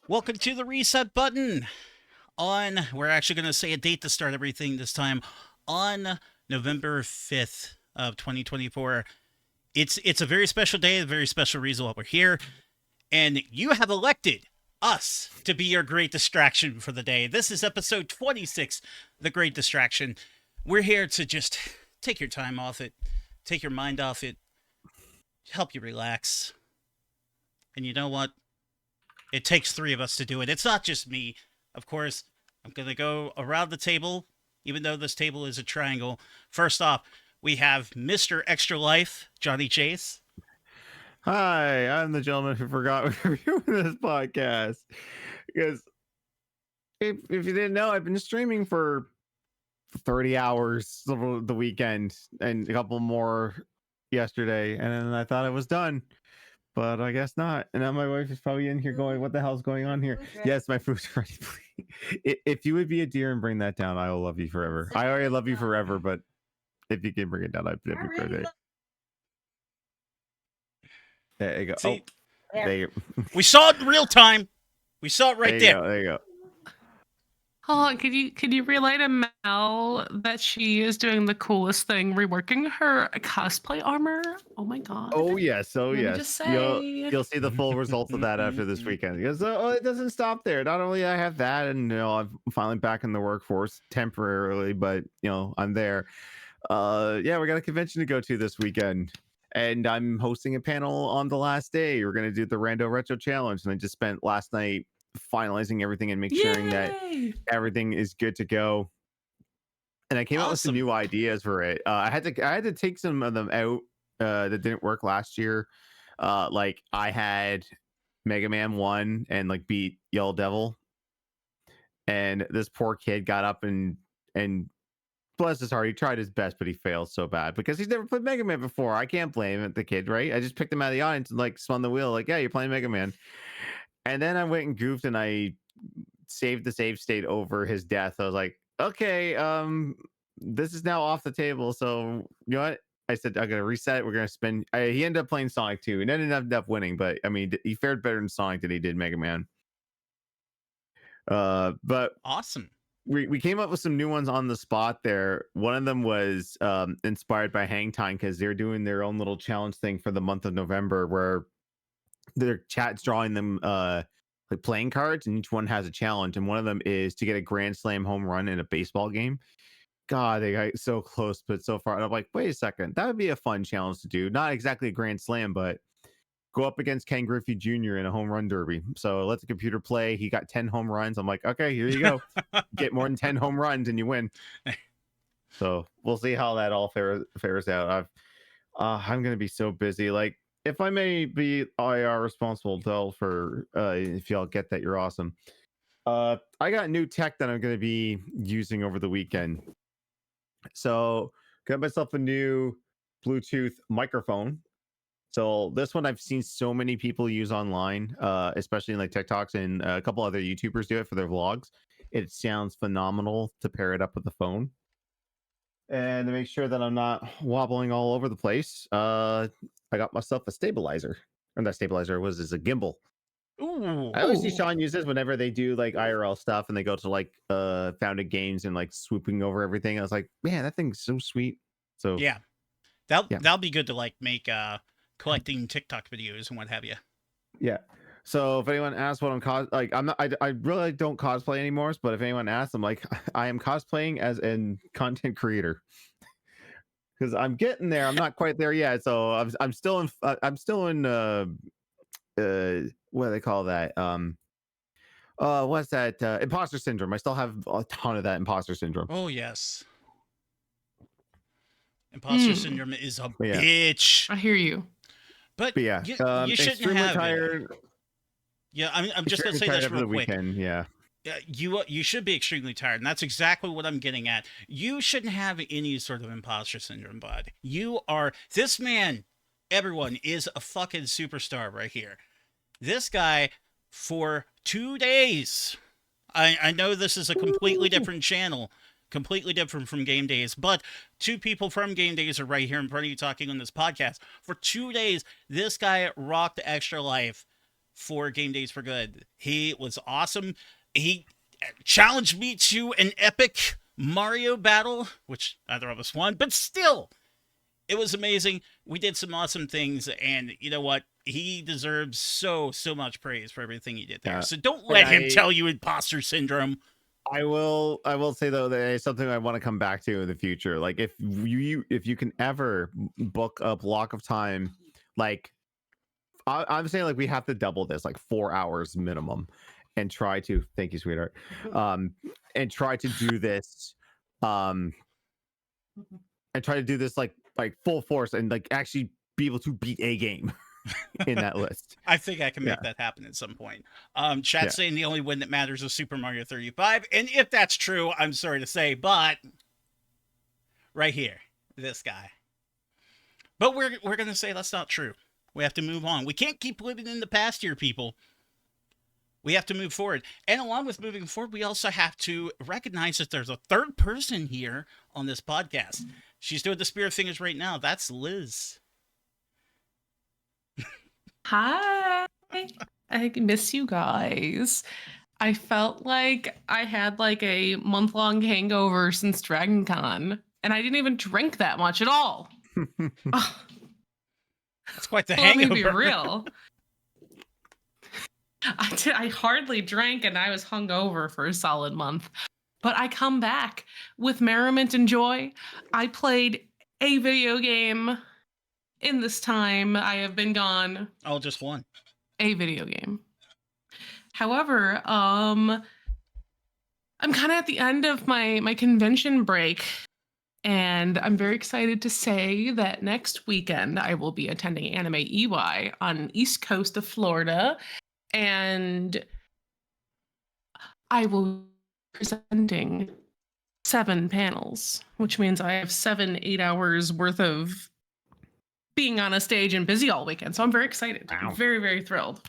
Welcome to the reset button. We're actually going to say a date to start everything this time. On November 5th of 2024. It's a very special day, a very special reason why we're here. And you have elected us to be your great distraction for the day. This is episode 26, The Great Distraction. We're here to just take your time off it, take your mind off it, help you relax. And you know what? It takes three of us to do it. It's not just me. Of course, I'm going to go around the table, even though this table is a triangle. First off, we have Mr. Extra Life, Johnny Chase. Hi, I'm the gentleman who forgot we were doing this podcast. Because if you didn't know, I've been streaming for 30 hours the weekend and a couple more yesterday, and then I thought it was done. But I guess not. And now my wife is probably in here going, what the hell's going on here? Yes, my food's ready. If you would be a deer and bring that down, I will love you forever. I already love you forever, but if you can bring it down, I'd be great. There you go. See, there you go. We saw it in real time. We saw it right there. There you go. Hold on, could you relay to Mel that she is doing the coolest thing, reworking her cosplay armor? Oh my god. Oh yes, Let me just say. You'll see the full results of that after this weekend. Because it doesn't stop there. Not only I have that, and I'm finally back in the workforce temporarily, but I'm there. We got a convention to go to this weekend. And I'm hosting a panel on the last day. We're gonna do the Rando Retro Challenge, and I just spent last night finalizing everything and making sure that everything is good to go. And I came up with some new ideas for it. I had to take some of them out that didn't work last year. Like I had Mega Man 1 and like beat Yellow Devil, and this poor kid got up and bless his heart, he tried his best, but he failed so bad because he's never played Mega Man before. I can't blame the kid, right? I just picked him out of the audience and like spun the wheel, like, yeah, you're playing Mega Man. And then I went and goofed and I saved the save state over his death. I was like, okay, this is now off the table. So you know what? I said, I'm gonna reset. We're gonna spin. He ended up playing Sonic 2 and ended up winning, but I mean, he fared better in Sonic than he did Mega Man. But awesome. We came up with some new ones on the spot there. One of them was inspired by Hang Time because they're doing their own little challenge thing for the month of November where their chat's drawing them like playing cards, and each one has a challenge. And one of them is to get a grand slam home run in a baseball game. God, they got so close, but so far. And I'm like, wait a second, that would be a fun challenge to do. Not exactly a grand slam, but go up against Ken Griffey Jr. in a home run derby. So let the computer play. He got 10 home runs. I'm like, okay, here you go. Get more than 10 home runs and you win. So we'll see how that all fares out. I'm going to be so busy. Like, if I may be IR responsible, Del, for if y'all get that, you're awesome. I got new tech that I'm going to be using over the weekend. So got myself a new Bluetooth microphone. So this one I've seen so many people use online, especially in like TikToks, and a couple other YouTubers do it for their vlogs. It sounds phenomenal to pair it up with the phone. And to make sure that I'm not wobbling all over the place, I got myself a stabilizer. And that stabilizer is a gimbal. Ooh. I always see Sean use this whenever they do like IRL stuff and they go to like Founded Games and like swooping over everything. I was like, man, that thing's so sweet. So yeah, that'll be good to like make collecting TikTok videos and what have you. Yeah. So if anyone asks what I'm I really don't cosplay anymore. But if anyone asks, I'm like, I am cosplaying as a content creator because I'm getting there. I'm not quite there yet. So I'm still in what do they call that? What's that? Imposter syndrome. I still have a ton of that imposter syndrome. Oh yes. Imposter syndrome is a bitch. I hear you. But yeah, you shouldn't have tired. it. Yeah, I'm just going to say this real quick. Weekend, yeah. You should be extremely tired, and that's exactly what I'm getting at. You shouldn't have any sort of imposter syndrome, bud. This man everyone is a fucking superstar right here. This guy, for 2 days, I know this is a completely different channel, completely different from Game Days, but two people from Game Days are right here in front of you talking on this podcast. For 2 days, this guy rocked Extra Life for Game Days for Good. He was awesome. He challenged me to an epic Mario battle, which neither of us won, but still, it was amazing. We did some awesome things, and you know what? He deserves so much praise for everything he did there. Yeah. So don't And let him tell you imposter syndrome. I will say though that it's something I want to come back to in the future. Like if you can ever book a block of time, like I'm saying, like we have to double this, like 4 hours minimum, and try to thank you, sweetheart, and try to do this, and try to do this like full force and like actually be able to beat a game in that list. I think I can make that happen at some point. Chat's saying the only win that matters is Super Mario 35, and if that's true, I'm sorry to say, but right here, this guy. But we're gonna say that's not true. We have to move on. We can't keep living in the past here, people. We have to move forward. And along with moving forward, we also have to recognize that there's a third person here on this podcast. She's doing the spirit fingers right now. That's Liz. Hi. I miss you guys. I felt like I had like a month-long hangover since Dragon Con, and I didn't even drink that much at all. That's quite the Let hangover. me be real. I hardly drank, and I was hungover for a solid month. But I come back with merriment and joy. I played a video game in this time I have been gone. Oh, just one. A video game. However, I'm kind of at the end of my convention break, and I'm very excited to say that next weekend I will be attending Anime EY on East Coast of Florida, and I will be presenting 7 panels, which means I have 8 hours worth of being on a stage and busy all weekend. So I'm very excited. Wow. I'm very, very thrilled.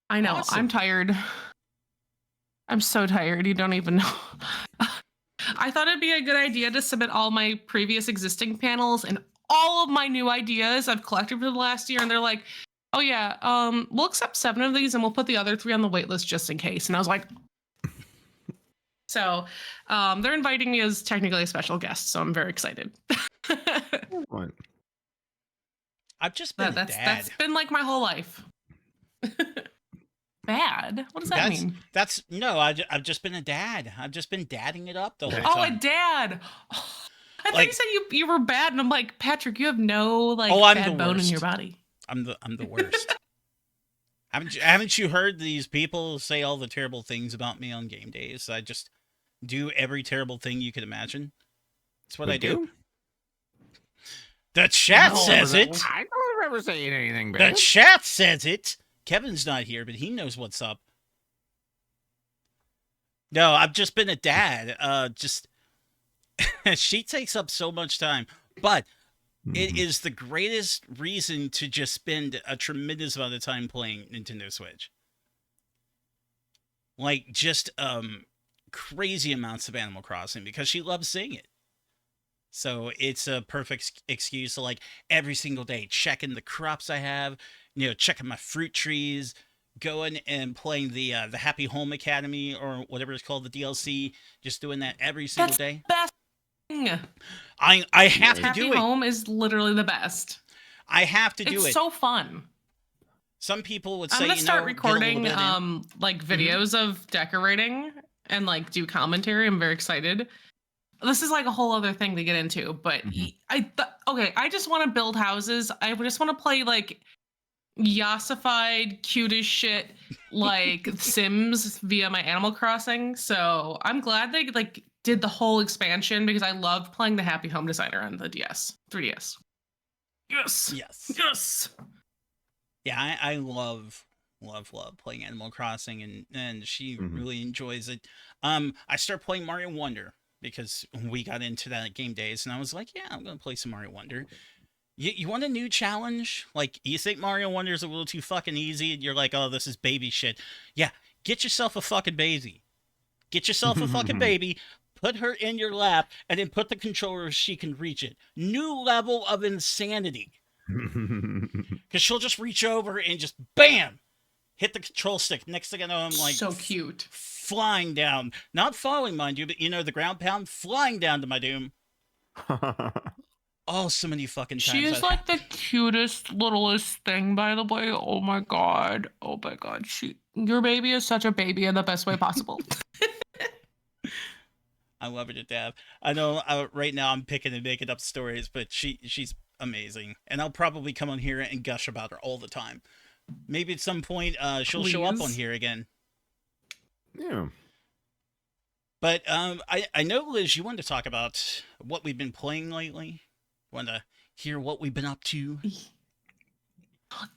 I know. Awesome. I'm tired. I'm so tired. You don't even know. I thought it'd be a good idea to submit all my previous existing panels and all of my new ideas I've collected for the last year. And they're like, oh yeah, we'll accept 7 of these and we'll put the other 3 on the wait list just in case. And I was like, so they're inviting me as technically a special guest. So I'm very excited. What? I've just been a dad. That's been like my whole life. Bad? What does that mean? I've just been a dad. I've just been dadding it up the whole Oh, time. a dad. Oh, I thought Like- you said you were bad, and I'm like, Patrick, you have no I'm bad the bone in worst. your body. I'm the worst. Haven't you heard these people say all the terrible things about me on game days? I just do every terrible thing you could imagine. That's what I do. The chat says it. I don't remember saying anything bad. The chat says it. Kevin's not here, but he knows what's up. No, I've just been a dad. She takes up so much time, but it is the greatest reason to just spend a tremendous amount of time playing Nintendo Switch. Like, just crazy amounts of Animal Crossing because she loves seeing it. So it's a perfect excuse to, like, every single day checking the crops I have, checking my fruit trees, going and playing the Happy Home Academy or whatever it's called, the DLC, just doing that every single day. Best thing. I have to Happy do it. Home is literally the best. I have to do It's it. so fun. Some people would say, I'm gonna start recording get a little bit in. like videos of decorating and like do commentary. I'm very excited. This is like a whole other thing to get into, but I just want to build houses. I just want to play like yassified, cute as shit, like Sims via my Animal Crossing. So I'm glad they like did the whole expansion because I loved playing the Happy Home Designer on the 3DS. Yes. Yeah, I love playing Animal Crossing, and she really enjoys it. I started playing Mario Wonder because we got into that at Game Days, and I was like, yeah, I'm gonna play some Mario Wonder. You want a new challenge? Like, you think Mario Wonder is a little too fucking easy, and you're like, oh, this is baby shit. Yeah, get yourself a fucking baby. Get yourself a fucking baby, put her in your lap, and then put the controller where she can reach it. New level of insanity. Because she'll just reach over and just BAM! Hit the control stick. Next thing I know, I'm like, So cute. flying down. Not falling, mind you, but the ground pound, flying down to my doom. Oh, so many fucking She times is like the cutest, littlest thing, by the way. Oh my god. Oh my god. Your baby is such a baby in the best way possible. I love her to death. I know right now I'm picking and making up stories, but she's amazing, and I'll probably come on here and gush about her all the time. Maybe at some point she'll show up on Please. here again. Yeah. But I know, Liz, you wanted to talk about what we've been playing lately. Want to hear what we've been up to?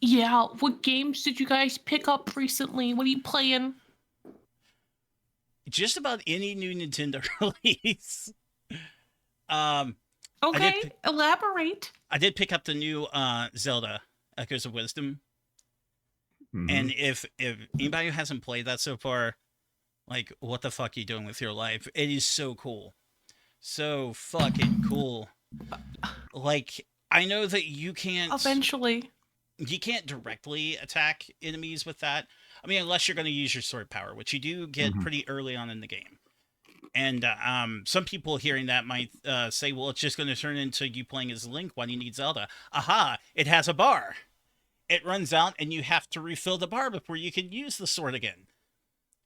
Yeah, what games did you guys pick up recently? What are you playing? Just about any new Nintendo release. Okay, elaborate. I did pick up the new Zelda Echoes of Wisdom. Mhm. And if anybody who hasn't played that so far, like, what the fuck are you doing with your life? It is so cool. So fucking cool. Like, I know that you can't Eventually. directly attack enemies with that. I mean, unless you're going to use your sword power, which you do get Mhm. pretty early on in the game. And some people hearing that might say, well, it's just going to turn into you playing as Link. Why do you need Zelda? Aha, it has a bar. It runs out and you have to refill the bar before you can use the sword again.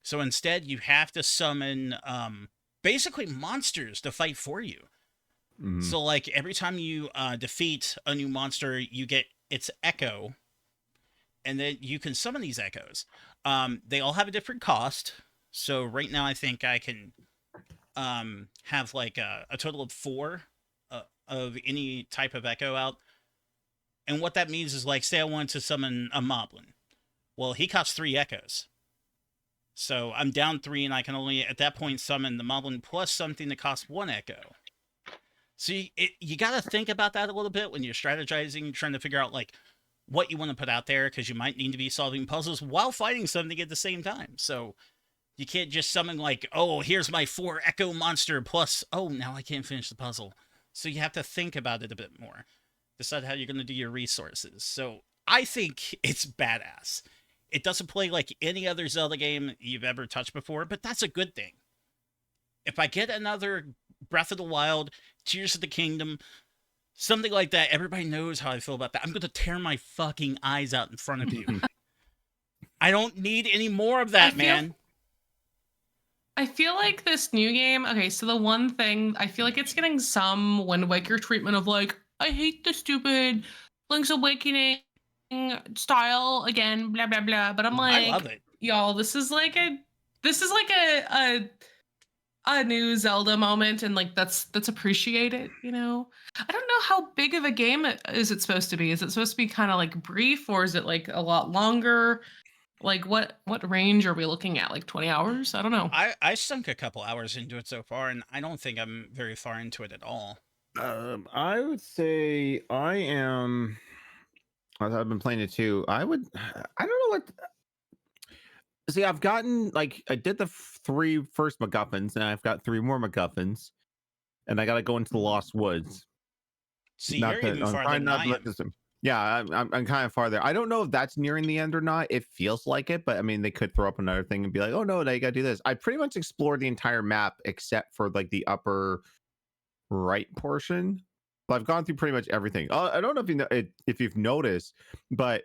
So instead, you have to summon basically monsters to fight for you. Mhm. So, like, every time you defeat a new monster, you get its echo, and then you can summon these echoes. They all have a different cost. So right now, I think I can have like a total of 4 of any type of echo out. And what that means is, like, say I want to summon a moblin. Well, he costs 3 echoes. So I'm down 3, and I can only at that point summon the moblin plus something that costs 1 echo. So you got to think about that a little bit when you're strategizing, trying to figure out like what you want to put out there, because you might need to be solving puzzles while fighting something at the same time. So you can't just summon like, oh, here's my 4 echo monster plus, oh, now I can't finish the puzzle. So you have to think about it a bit more. Decide how you're going to do your resources. So I think it's badass. It doesn't play like any other Zelda game you've ever touched before, but that's a good thing. If I get another Breath of the Wild, Tears of the Kingdom, something like that, everybody knows how I feel about that. I'm going to tear my fucking eyes out in front of you. I don't need any more of that, man. I feel like this new game, okay, so the one thing, I feel like it's getting some Wind Waker treatment of like, I hate the stupid Link's Awakening style again, blah blah blah. But I'm like, I love it. y'all, this is like a new Zelda moment, and like that's appreciated, you know. I don't know how big of a game is it supposed to be. Is it supposed to be kind of like brief, or is it like a lot longer? Like what range are we looking at? Like 20 hours? I don't know. I sunk a couple hours into it so far, and I don't think I'm very far into it at all. I would say I am. I've been playing it too. I don't know what. See, I've gotten like I did the 3 first MacGuffins, and I've got 3 more MacGuffins, and I got to go into the Lost Woods. See, Not you're that even I'm farther trying than not I to let am. this. Yeah, I'm kind of farther. I don't know if that's nearing the end or not. It feels like it, but I mean, they could throw up another thing and be like, "Oh no, now you got to do this." I pretty much explored the entire map except for like the upper right portion. But I've gone through pretty much everything. I don't know if you know if you've noticed, but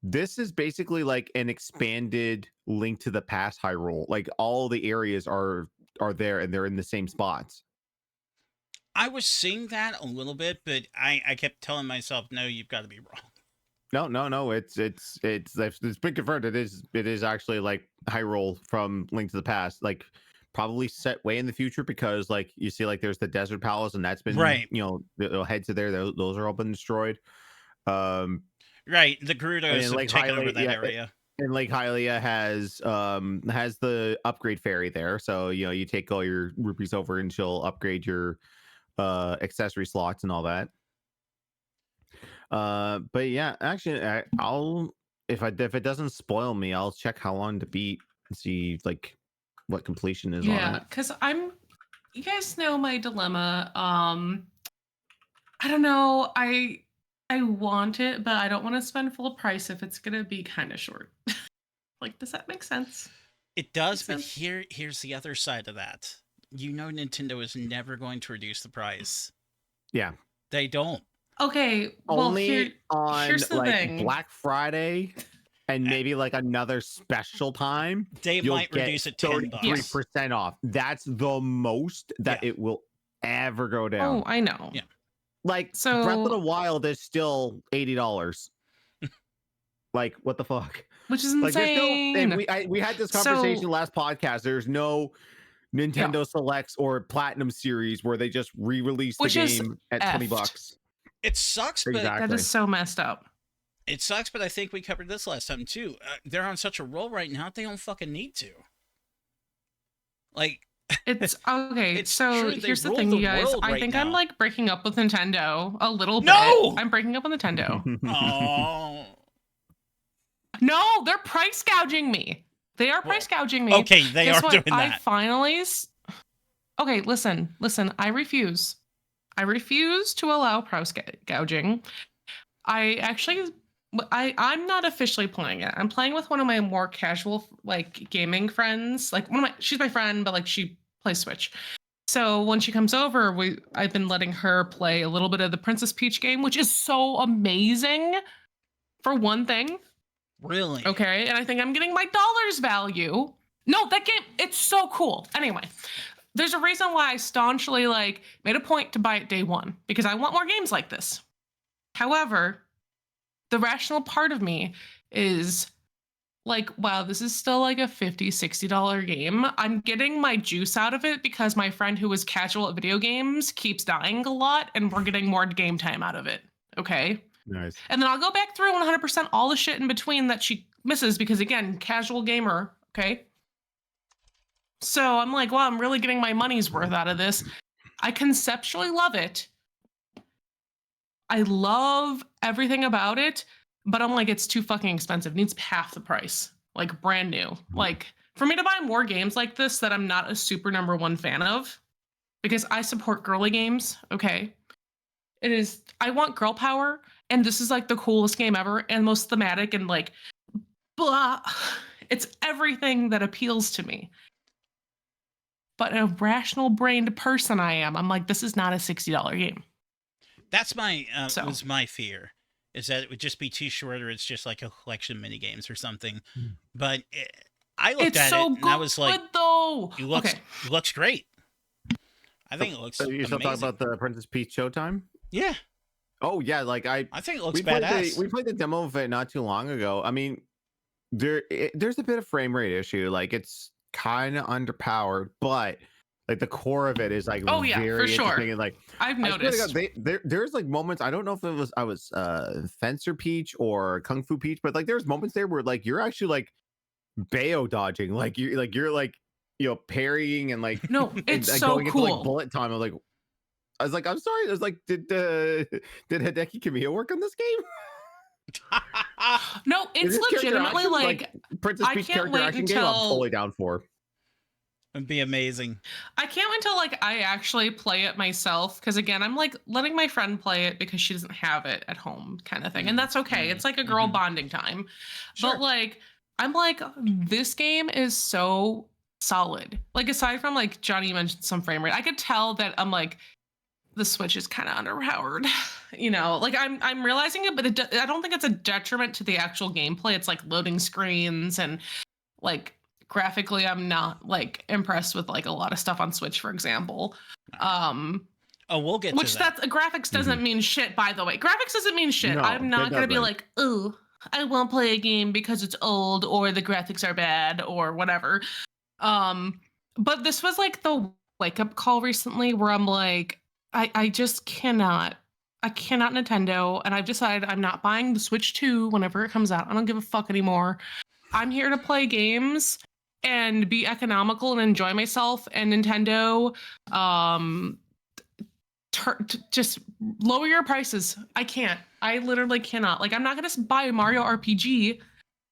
this is basically like an expanded Link to the Past Hyrule. Like all the areas are there and they're in the same spots. I was seeing that a little bit, but I kept telling myself, no, you've got to be wrong. No. It's been confirmed. It is actually like Hyrule from Link to the Past. Like probably set way in the future because like you see like there's the Desert Palace and that's been Right. the heads to there. Those are all been destroyed. Right. The And Gerudos then have Lake taken over Hylia, that area. and Lake Hylia has the upgrade fairy there. So you take all your rupees over and she'll upgrade your accessory slots and all that. But yeah, actually, I'll if it doesn't spoil me, I'll check how long to beat and see like what completion is on Yeah, it. because you guys know my dilemma. I don't know. I want it, but I don't want to spend full price if it's gonna be kind of short. Like, does that make sense? It does, but sense? here's the other side of that. You know, Nintendo is never going to reduce the price. Yeah, They don't. Okay, well, only on here's the like thing. Black Friday and maybe like another special time. They You'll might get reduce it $10. 33% off. That's the most that it will ever go down. Oh, I know. Yeah. Like So Breath of the Wild is still $80. Like what the fuck? which is Like there's no, and insane. we had this conversation So last podcast. There's no Nintendo Selects or Platinum Series where they just re-release the Which is game at effed. $20. It sucks, but Exactly. That is so messed up. it sucks. But I think we covered this last time too. They're on such a roll right now; they don't fucking need to. Like, It's okay. It's So true, they here's the rule thing, the you guys. world I right think I'm now. like breaking up with Nintendo a little No! bit. I'm breaking up with Nintendo. oh, No, they're price gouging me. They are price gouging me. okay, they Guess are what? doing that. I finally. Okay, listen. I refuse. I refuse to allow price gouging. I actually, I'm not officially playing it. I'm playing with one of my more casual like gaming friends. Like she's my friend, but like she plays Switch. So when she comes over, I've been letting her play a little bit of the Princess Peach game, which is so amazing. For one thing. Really? Okay, and I think I'm getting my dollar's value. No, that game, it's so cool. Anyway, there's a reason why I staunchly like made a point to buy it day one, because I want more games like this. However, the rational part of me is like, wow, this is still like a $50, $60 game. I'm getting my juice out of it because my friend who is casual at video games keeps dying a lot, and we're getting more game time out of it. Okay. Nice. And then I'll go back through 100% all the shit in between that she misses because, again, casual gamer, okay? So I'm like, well, I'm really getting my money's worth out of this. I conceptually love it. I love everything about it, but I'm like, it's too fucking expensive. It needs half the price, like brand new. Like, for me to buy more games like this that I'm not a super number one fan of, because I support girly games, okay? I want girl power, and this is like the coolest game ever and most thematic and like blah. It's everything that appeals to me. But a rational brained person I'm like, this is not a $60 game. That's was my fear, is that it would just be too short, or it's just like a collection of mini games or something. But I looked at it and I was like, though. It looks great. I think it looks So you're still amazing. talking about the Princess Peach Showtime? Yeah, Oh yeah, like I think it looks we played badass. we played the demo of it not too long ago. I mean, there's a bit of frame rate issue. Like it's kind of underpowered, but like the core of it is like Oh, yeah, very for sure. interesting. And like I've I swear to noticed. God, there's like moments, I don't know if I was Fencer Peach or Kung Fu Peach, but like there's moments there where like you're actually like Bayo dodging, like you're parrying and like No, and, it's like, so going cool. into like bullet time. I was like, I'm sorry. I was like, did Hideki Kamiya work on this game? No, it's Is this character legitimately action, like Princess I Peach can't character wait action game. I'm until- totally down for. It'd be amazing. I can't wait until like I actually play it myself, because again, I'm like letting my friend play it because she doesn't have it at home, kind of thing, and that's okay. It's like a girl bonding time. Sure. But like I'm like, this game is so solid. Like aside from like Johnny mentioned some frame rate, I could tell that I'm like the Switch is kind of underpowered. You know, like I'm realizing it, but I don't think it's a detriment to the actual gameplay. It's like loading screens and like graphically I'm not like impressed with like a lot of stuff on Switch, for example. We'll get which to that. Graphics doesn't mean shit, by the way. Graphics doesn't mean shit. No, I'm not it gonna be doesn't. like, ooh, I won't play a game because it's old or the graphics are bad or whatever. But this was like the wake up call recently where I'm like, I just cannot. I cannot Nintendo, and I've decided I'm not buying the Switch 2 whenever it comes out. I don't give a fuck anymore. I'm here to play games and be economical and enjoy myself, and Nintendo, just lower your prices. I can't. I literally cannot. Like, I'm not gonna buy a Mario RPG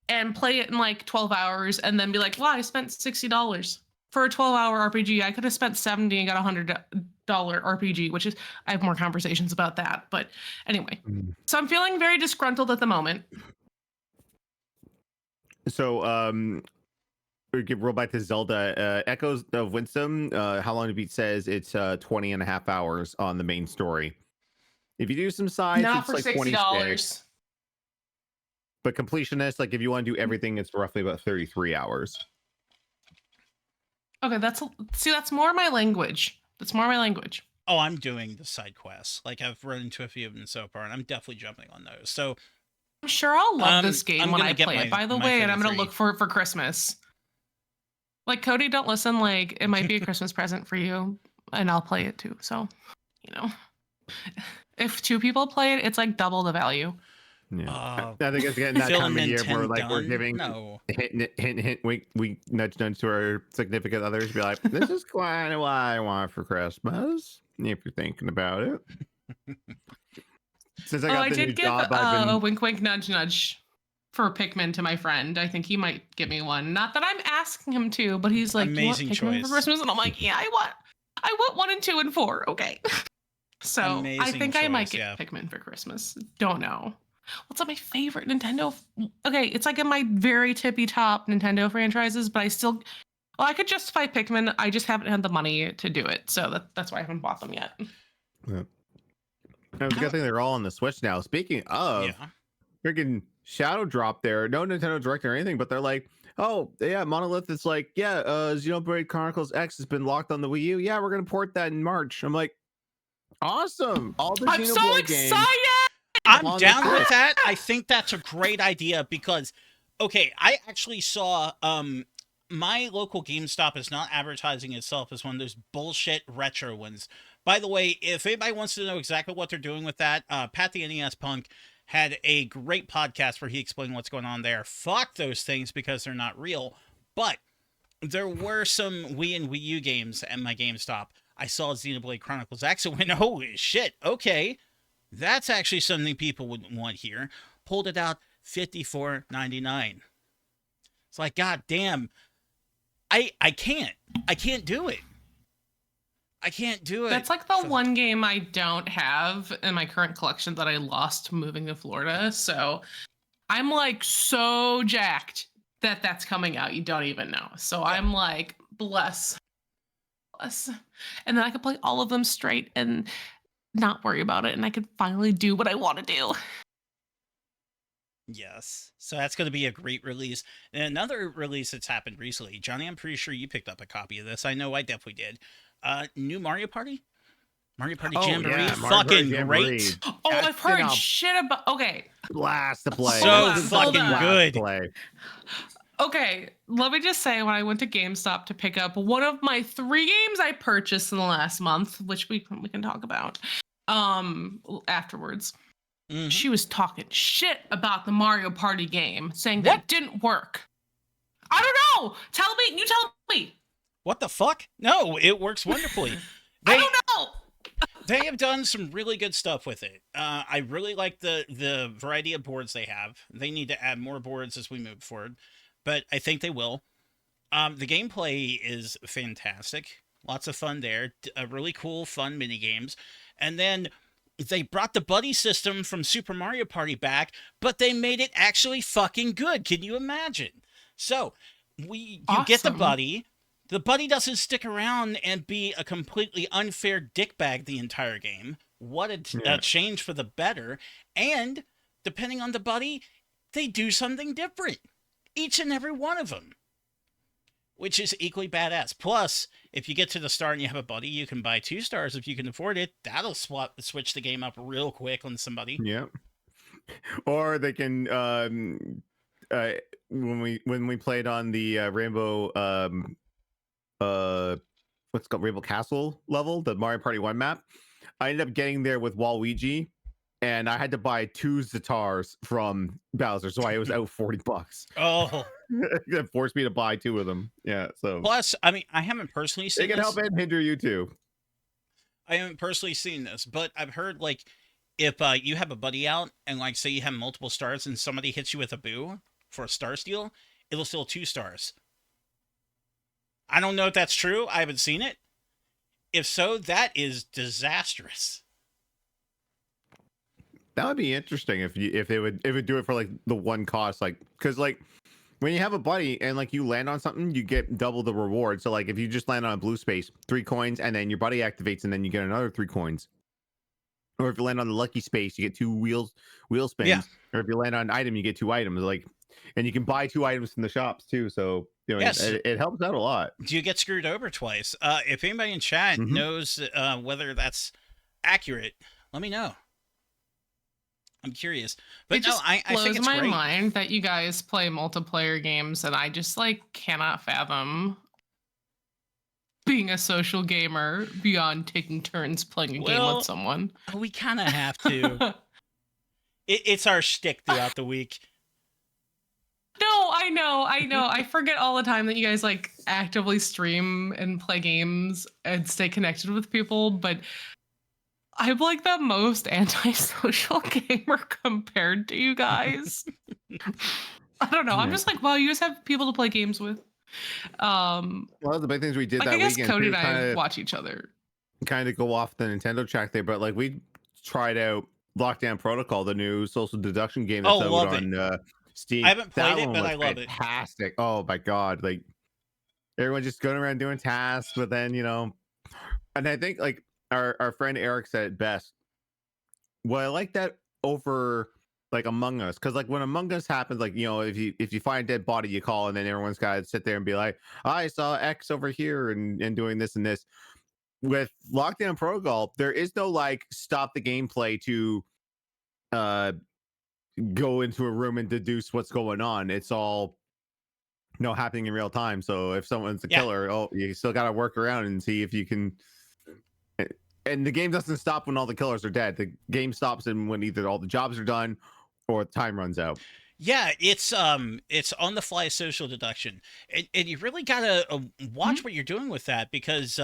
and play it in like 12 hours and then be like, "Wow, I spent $60 for a 12-hour RPG. I could have spent 70 and got a $100 RPG," which is, I have more conversations about that. But anyway, so I'm feeling very disgruntled at the moment. So, we get roll back to Zelda. Echoes of Winsome. How long to beat says it's 20 and a half hours on the main story. If you do some sides, Not it's for like $60. 26. But completionist, like if you want to do everything, it's roughly about 33 hours. Okay, that's more my language. That's more my language. Oh, I'm doing the side quests. Like, I've run into a few of them so far, and I'm definitely jumping on those. So I'm sure I'll love this I'm game when gonna I get play my- it, by the my way, and I'm gonna 33. look for it for Christmas. Like, Cody, don't listen. Like, it might be a Christmas present for you, and I'll play it too. So, you know, if 2 people play it, it's like double the value. Yeah, I think it's getting that Phil time and of year where Nintendo like we're done? giving No. hint, wink, nudge to our significant others. Be like, this is kind of what I want for Christmas. If you're thinking about it. Since I got I the new did give job, I've been a wink, wink, nudge, nudge for Pikmin to my friend. I think he might get me one. Not that I'm asking him to, but he's like, Amazing "You want Pikmin choice. for Christmas?" And I'm like, "Yeah, I want 1 and 2 and 4." Okay. So I Amazing think I might choice, get yeah. Pikmin for Christmas. Don't know. What's my favorite Nintendo? Okay, it's like in my very tippy top Nintendo franchises, but I could justify Pikmin. I just haven't had the money to do it, so that's why I haven't bought them yet. Yeah. It's a good thing they're all on the Switch now. Speaking of, Yeah. freaking Shadow Drop there. No Nintendo Direct or anything, but they're like, oh yeah, Monolith is like, yeah, Xenoblade Chronicles X has been locked on the Wii U. Yeah, we're gonna port that in March. I'm like, awesome. All the I'm Xenoblade so games. excited. I'm on down the with Switch. that. I think that's a great idea because, okay, I actually saw my local GameStop is not advertising itself as one of those bullshit retro ones. By the way, if anybody wants to know exactly what they're doing with that, Pat the NES Punk had a great podcast where he explained what's going on there. Fuck those things because they're not real. But there were some Wii and Wii U games at my GameStop. I saw Xenoblade Chronicles X and went, holy shit, okay. That's actually something people would want here. Pulled it out, $54.99. It's like, god damn. I can't do it. I can't do it. That's like the one game I don't have in my current collection that I lost moving to Florida. So I'm like so jacked that that's coming out. You don't even know. So yeah. I'm like, bless. And then I could play all of them straight and not worry about it. And I could finally do what I want to do. Yes. So that's going to be a great release. And another release that's happened recently. Johnny, I'm pretty sure you picked up a copy of this. I know I definitely did. New Mario Party? Mario Party Jamboree? Yeah, fucking great. Oh, I've heard shit about... Okay. Blast to play. So fucking good. Okay, let me just say, when I went to GameStop to pick up one of my 3 games I purchased in the last month, which we can talk about afterwards, she was talking shit about the Mario Party game, saying that it didn't work. I don't know. You tell me. What the fuck? No, it works wonderfully. I don't know. They have done some really good stuff with it. I really like the variety of boards they have. They need to add more boards as we move forward, but I think they will. The gameplay is fantastic. Lots of fun there. Really cool, fun mini games. And then they brought the buddy system from Super Mario Party back, but they made it actually fucking good. Can you imagine? So you get the buddy. The buddy doesn't stick around and be a completely unfair dickbag the entire game. What a change for the better. And depending on the buddy, they do something different. Each and every one of them. Which is equally badass. Plus, if you get to the star and you have a buddy, you can buy 2 stars if you can afford it. That'll switch the game up real quick on somebody. Yeah. Or they can when we played on the Rainbow what's called Rainbow Castle level, the Mario Party 1 map, I ended up getting there with Waluigi, and I had to buy 2 Zatars from Bowser, so I was out $40. Oh. That forced me to buy 2 of them. Yeah, so plus, I mean, I haven't personally seen it can help and hinder you too. I haven't personally seen this, but I've heard like if you have a buddy out and like say you have multiple stars and somebody hits you with a boo for a star steal, it'll steal 2 stars. I don't know if that's true. I haven't seen it. If so, that is disastrous. That would be interesting if they would do it for like the one cost, like because like when you have a buddy and like you land on something, you get double the reward. So like if you just land on a blue space, 3 coins, and then your buddy activates, and then you get another 3 coins. Or if you land on the lucky space, you get 2 wheel spins. Yeah. Or if you land on an item, you get 2 items. Like, and you can buy 2 items from the shops too. So Yes. it helps out a lot. Do you get screwed over twice? If anybody in chat knows whether that's accurate, let me know. I'm curious. But it just I blows think it's my great. mind that you guys play multiplayer games, and I just like cannot fathom being a social gamer beyond taking turns playing a game with someone. We kind of have to. It's our shtick throughout the week. No, I know. I forget all the time that you guys like actively stream and play games and stay connected with people, but I'm like the most antisocial gamer compared to you guys. I don't know. I'm just like, wow, you guys have people to play games with. Well, the big things we did like that I guess weekend. Cody and I watch each other. Kind of go off the Nintendo track there, but like we tried out Lockdown Protocol, the new social deduction game that's out on Steam. I haven't played it, one but was I love it. Fantastic. Oh my god, like everyone just going around doing tasks, but then and I think like our friend Eric said it best. Well, I like that over like Among Us, because like when Among Us happens, like if you find a dead body, you call, and then everyone's got to sit there and be like, I saw X over here and doing this and this. With Lockdown Protocol, there is no like stop the gameplay to go into a room and deduce what's going on. It's all happening in real time. So if someone's a killer, you still got to work around and see if you can. And the game doesn't stop when all the killers are dead. The game stops when either all the jobs are done or time runs out. Yeah, it's on the fly social deduction, and you really gotta watch what you're doing with that, because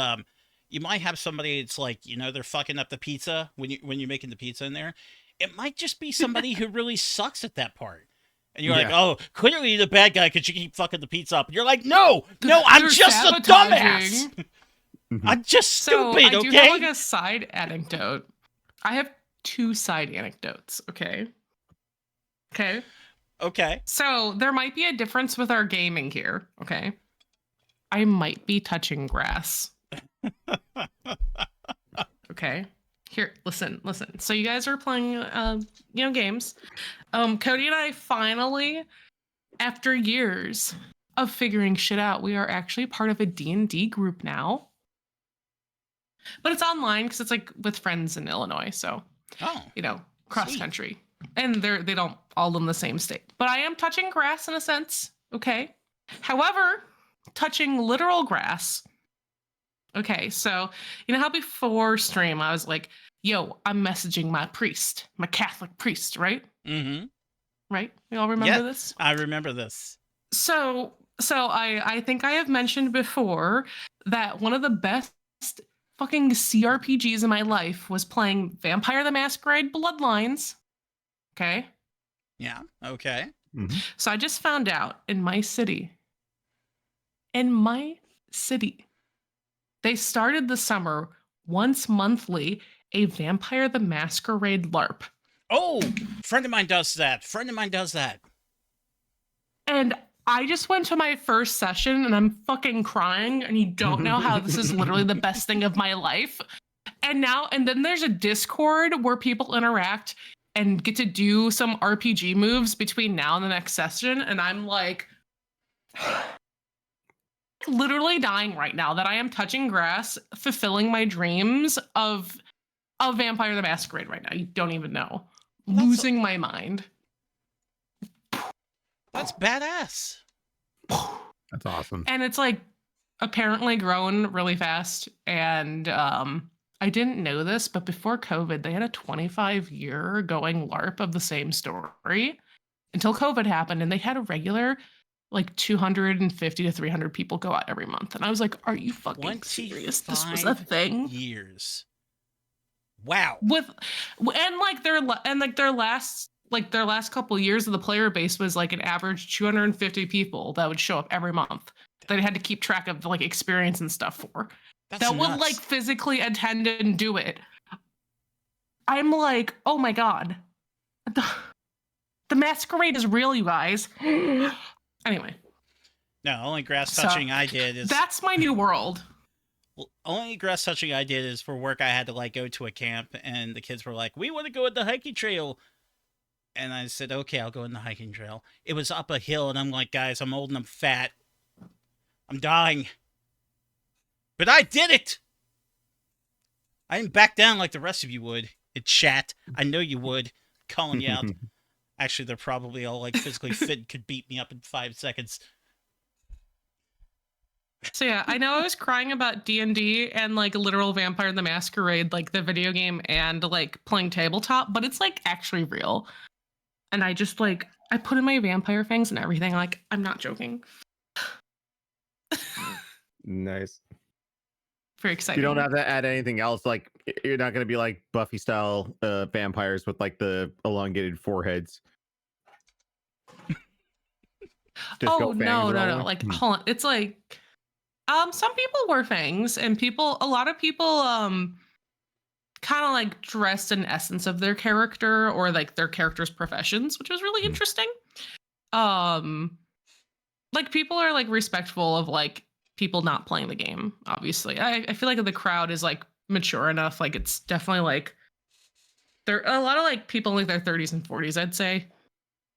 you might have somebody. It's like they're fucking up the pizza when you're making the pizza in there. It might just be somebody who really sucks at that part. And you're like, oh, clearly you're the bad guy because you keep fucking the pizza up. And you're like, no, I'm just a dumbass. I'm just stupid, I okay? do have like a side anecdote. I have 2 side anecdotes, okay? Okay. So there might be a difference with our gaming here, okay? I might be touching grass. Okay? Here, listen. So you guys are playing games. Cody and I finally, after years of figuring shit out, we are actually part of a D&D group now. But it's online because it's like with friends in Illinois, so cross country, and they don't all live in the same state. But I am touching grass in a sense, okay. However, touching literal grass. Okay, so you know how before stream I was like, "Yo, I'm messaging my priest, my Catholic priest, right?" Mm-hmm. Right? We all remember this. I remember this. So I think I have mentioned before that one of the best fucking CRPGs in my life was playing Vampire the Masquerade Bloodlines. Okay? Yeah, okay. Mm-hmm. So I just found out in my city, they started the summer once monthly a Vampire the Masquerade LARP. Oh, friend of mine does that. And I just went to my first session and I'm fucking crying, and you don't know how this is literally the best thing of my life. And then there's a Discord where people interact and get to do some RPG moves between now and the next session. And I'm like literally dying right now that I am touching grass, fulfilling my dreams of Vampire the Masquerade right now. You don't even know. Losing my mind. That's badass. That's awesome. And it's like apparently grown really fast. And I didn't know this, but before COVID, they had a 25-year going LARP of the same story until COVID happened. And they had a regular like 250 to 300 people go out every month. And I was like, are you fucking serious? This was a thing? Years. Wow. Their last couple years of the player base was like an average 250 people that would show up every month. That they had to keep track of like experience and stuff for. That's that nuts. would like physically attend and do it. I'm like, oh my god. The masquerade is real, you guys. Anyway. No, only grass touching I did is that's my new world. Only grass touching I did is for work. I had to like go to a camp, and the kids were like, "We want to go on the hiking trail," and I said, "Okay, I'll go on the hiking trail." It was up a hill, and I'm like, "Guys, I'm old and I'm fat. I'm dying," but I did it. I didn't back down like the rest of you would. In chat, I know you would. Calling you out. Actually, they're probably all like physically fit and could beat me up in 5 seconds. So yeah, I know I was crying about D&D and like literal Vampire the Masquerade, like the video game and like playing tabletop, but it's like actually real. And I just like, I put in my vampire fangs and everything. Like, I'm not joking. Nice. Very exciting. You don't have to add anything else. Like, you're not going to be like Buffy style vampires with like the elongated foreheads. Oh, no. Like, hold on. It's like, some people wear fangs, and a lot of people kind of like dressed in essence of their character or like their character's professions, which was really interesting. Like people are like respectful of like people not playing the game. Obviously, I feel like the crowd is like mature enough. Like it's definitely like there are a lot of like people in like their 30s and 40s, I'd say.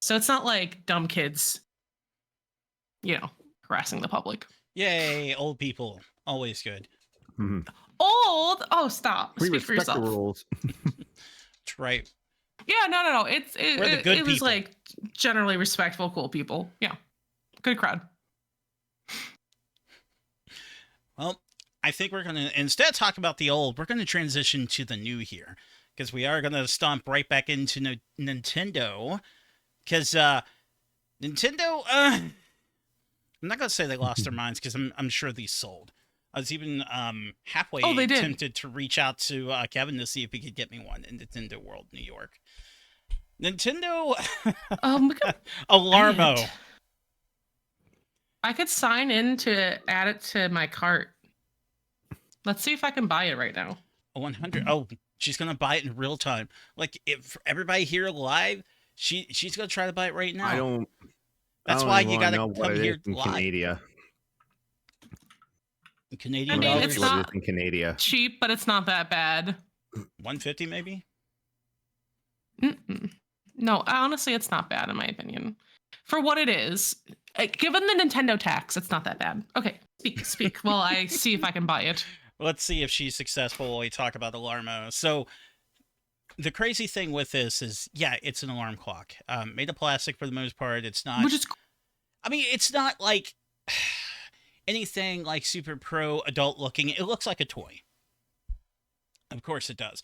So it's not like dumb kids, harassing the public. Yay, old people. Always good. Mm-hmm. Old? Oh, stop. We Speak for respect yourself. the rules. That's right. Yeah, no. It was people. like generally respectful, cool people. Yeah. Good crowd. Well, I think we're going to, instead of talk about the old, we're going to transition to the new here. Because we are going to stomp right back into Nintendo. Because Nintendo, I'm not going to say they lost their minds, because I'm sure these sold. I was even halfway tempted to reach out to Kevin to see if he could get me one in Nintendo World, New York. Nintendo Alarmo. I could sign in to add it to my cart. Let's see if I can buy it right now. 100. Oh, she's gonna buy it in real time. Like if everybody here live, she's gonna try to buy it right now. That's why you gotta come here in live. Canada. Canadian I mean, dollars. it's not in Canada. cheap, but it's not that bad. 150 maybe. No, honestly, it's not bad in my opinion. For what it is, given the Nintendo tax, it's not that bad. Okay, speak while I see if I can buy it. Let's see if she's successful while we talk about Alarmo. So, the crazy thing with this is, yeah, it's an alarm clock. Made of plastic for the most part. It's not... Which is... I mean, it's not like anything like super pro adult looking. It looks like a toy. Of course it does.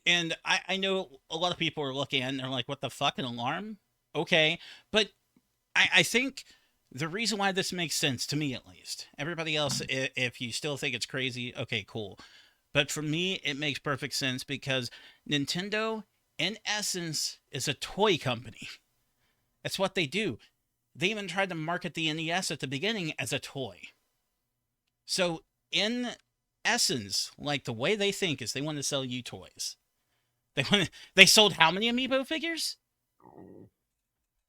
And I know a lot of people are looking at it and they're like, what the fuck, an alarm? Okay. But I think the reason why this makes sense, to me at least, everybody else, if you still think it's crazy, okay, cool. But for me, it makes perfect sense because Nintendo, in essence, is a toy company. That's what they do. They even tried to market the NES at the beginning as a toy. So, in essence, like the way they think is they want to sell you toys. They sold how many Amiibo figures?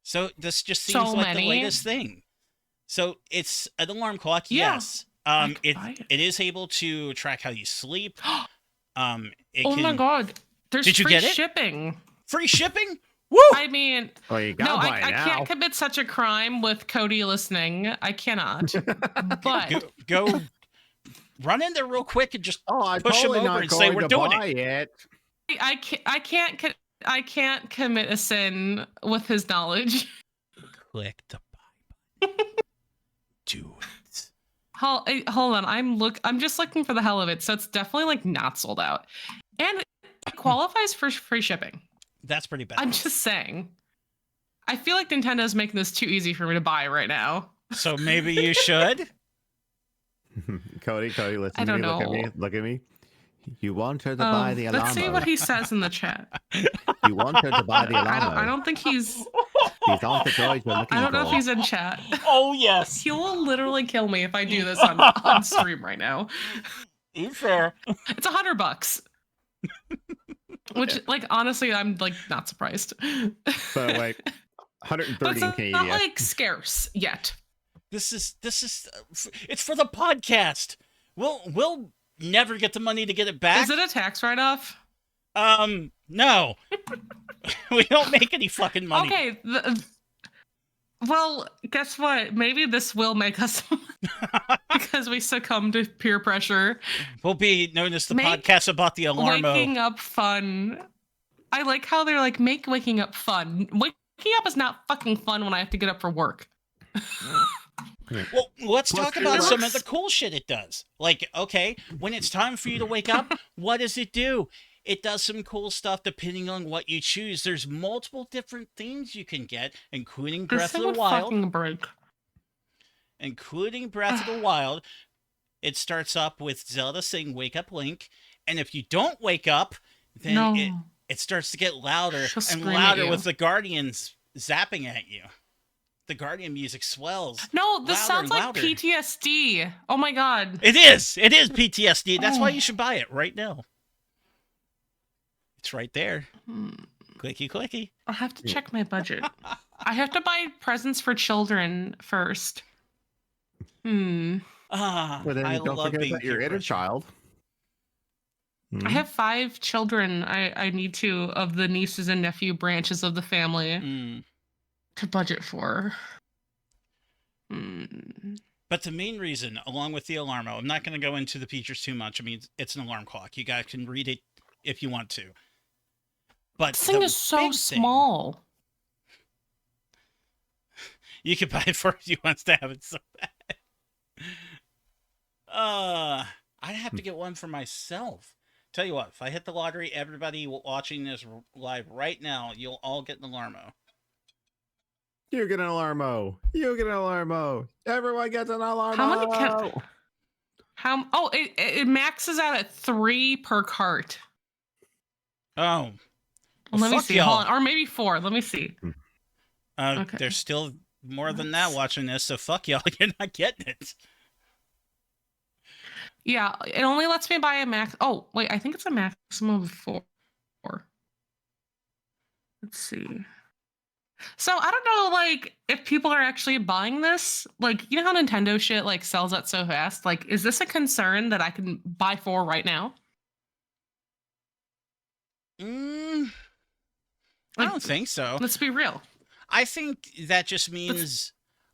So this just seems like the latest thing. So it's an alarm clock, yes. It is able to track how you sleep. My god. There's Did you free get it? shipping. Free shipping? Woo! I mean, you gotta buy it I now. can't commit such a crime with Cody listening. I cannot. But go run in there real quick and just I'm push totally him over and say we're doing it. I can't commit a sin with his knowledge. Click the buy button. Do it. Hold on. I'm just looking for the hell of it. So it's definitely like not sold out. And it qualifies for free shipping. That's pretty bad. I'm just saying. I feel like Nintendo's making this too easy for me to buy right now. So maybe you should. Cody, listen I to don't me. know. Look at me. You want her to buy the Let's see what Alarmo. he says in the chat. You want her to buy the I Alarmo. don't think he's. These aren't the toys we're looking I don't know if for. he's in chat. Oh yes, He will literally kill me if I do this on stream right now. he's there. It's $100. Which, like, honestly, I'm like not surprised. But like, 130 But it's in not Canadian. like scarce yet. This is it's for the podcast. We'll never get the money to get it back. Is it a tax write-off? No. We don't make any fucking money. Okay. Well, guess what? Maybe this will make us because we succumb to peer pressure. We'll be known as the Make podcast about the Alarmo. Waking up fun. I like how they're like, make waking up fun. Waking up is not fucking fun when I have to get up for work. Well, let's talk about it some of looks- the cool shit it does. Like, okay, when it's time for you to wake up, what does it do? It does some cool stuff depending on what you choose. There's multiple different things you can get, including This Breath thing of the would Wild. fucking break. Including Breath of the Wild. It starts up with Zelda saying, "Wake up, Link." And if you don't wake up, then No. it starts to get louder She'll and scream at louder you. with the Guardians zapping at you. The Guardian music swells. No, this louder sounds and like louder. PTSD. Oh my god. It is PTSD. That's why Oh. you should buy it right now. It's right there. Clicky, clicky. I'll have to check my budget. I have to buy presents for children first. Ah, But then I don't love forget being about your peer inner pressured. child. I have 5 children. I need to of the nieces and nephew branches of the family Mm. to budget for. Hmm. But the main reason, along with the Alarmo, I'm not going to go into the features too much. I mean, it's an alarm clock. You guys can read it if you want to. But This thing the is so big thing- small. You can buy it for if you wants to have it so bad. I'd have to get one for myself. Tell you what, if I hit the lottery, everybody watching this live right now, you'll all get an Alarmo. You get an Alarmo. You get an Alarmo. Everyone gets an Alarmo. How many can? How? Oh, it maxes out at 3 per cart. Oh. Let me fuck see. y'all. Hold on. Or maybe 4. Let me see. Okay. There's still more than that watching this, so fuck y'all. You're not getting it. Yeah, it only lets me buy a max. Oh, wait, I think it's a maximum of 4. Let's see. So I don't know, like, if people are actually buying this. Like, you know how Nintendo shit like sells out so fast? Like, is this a concern that I can buy 4 right now? I Like, don't think so. let's be real. I think that just means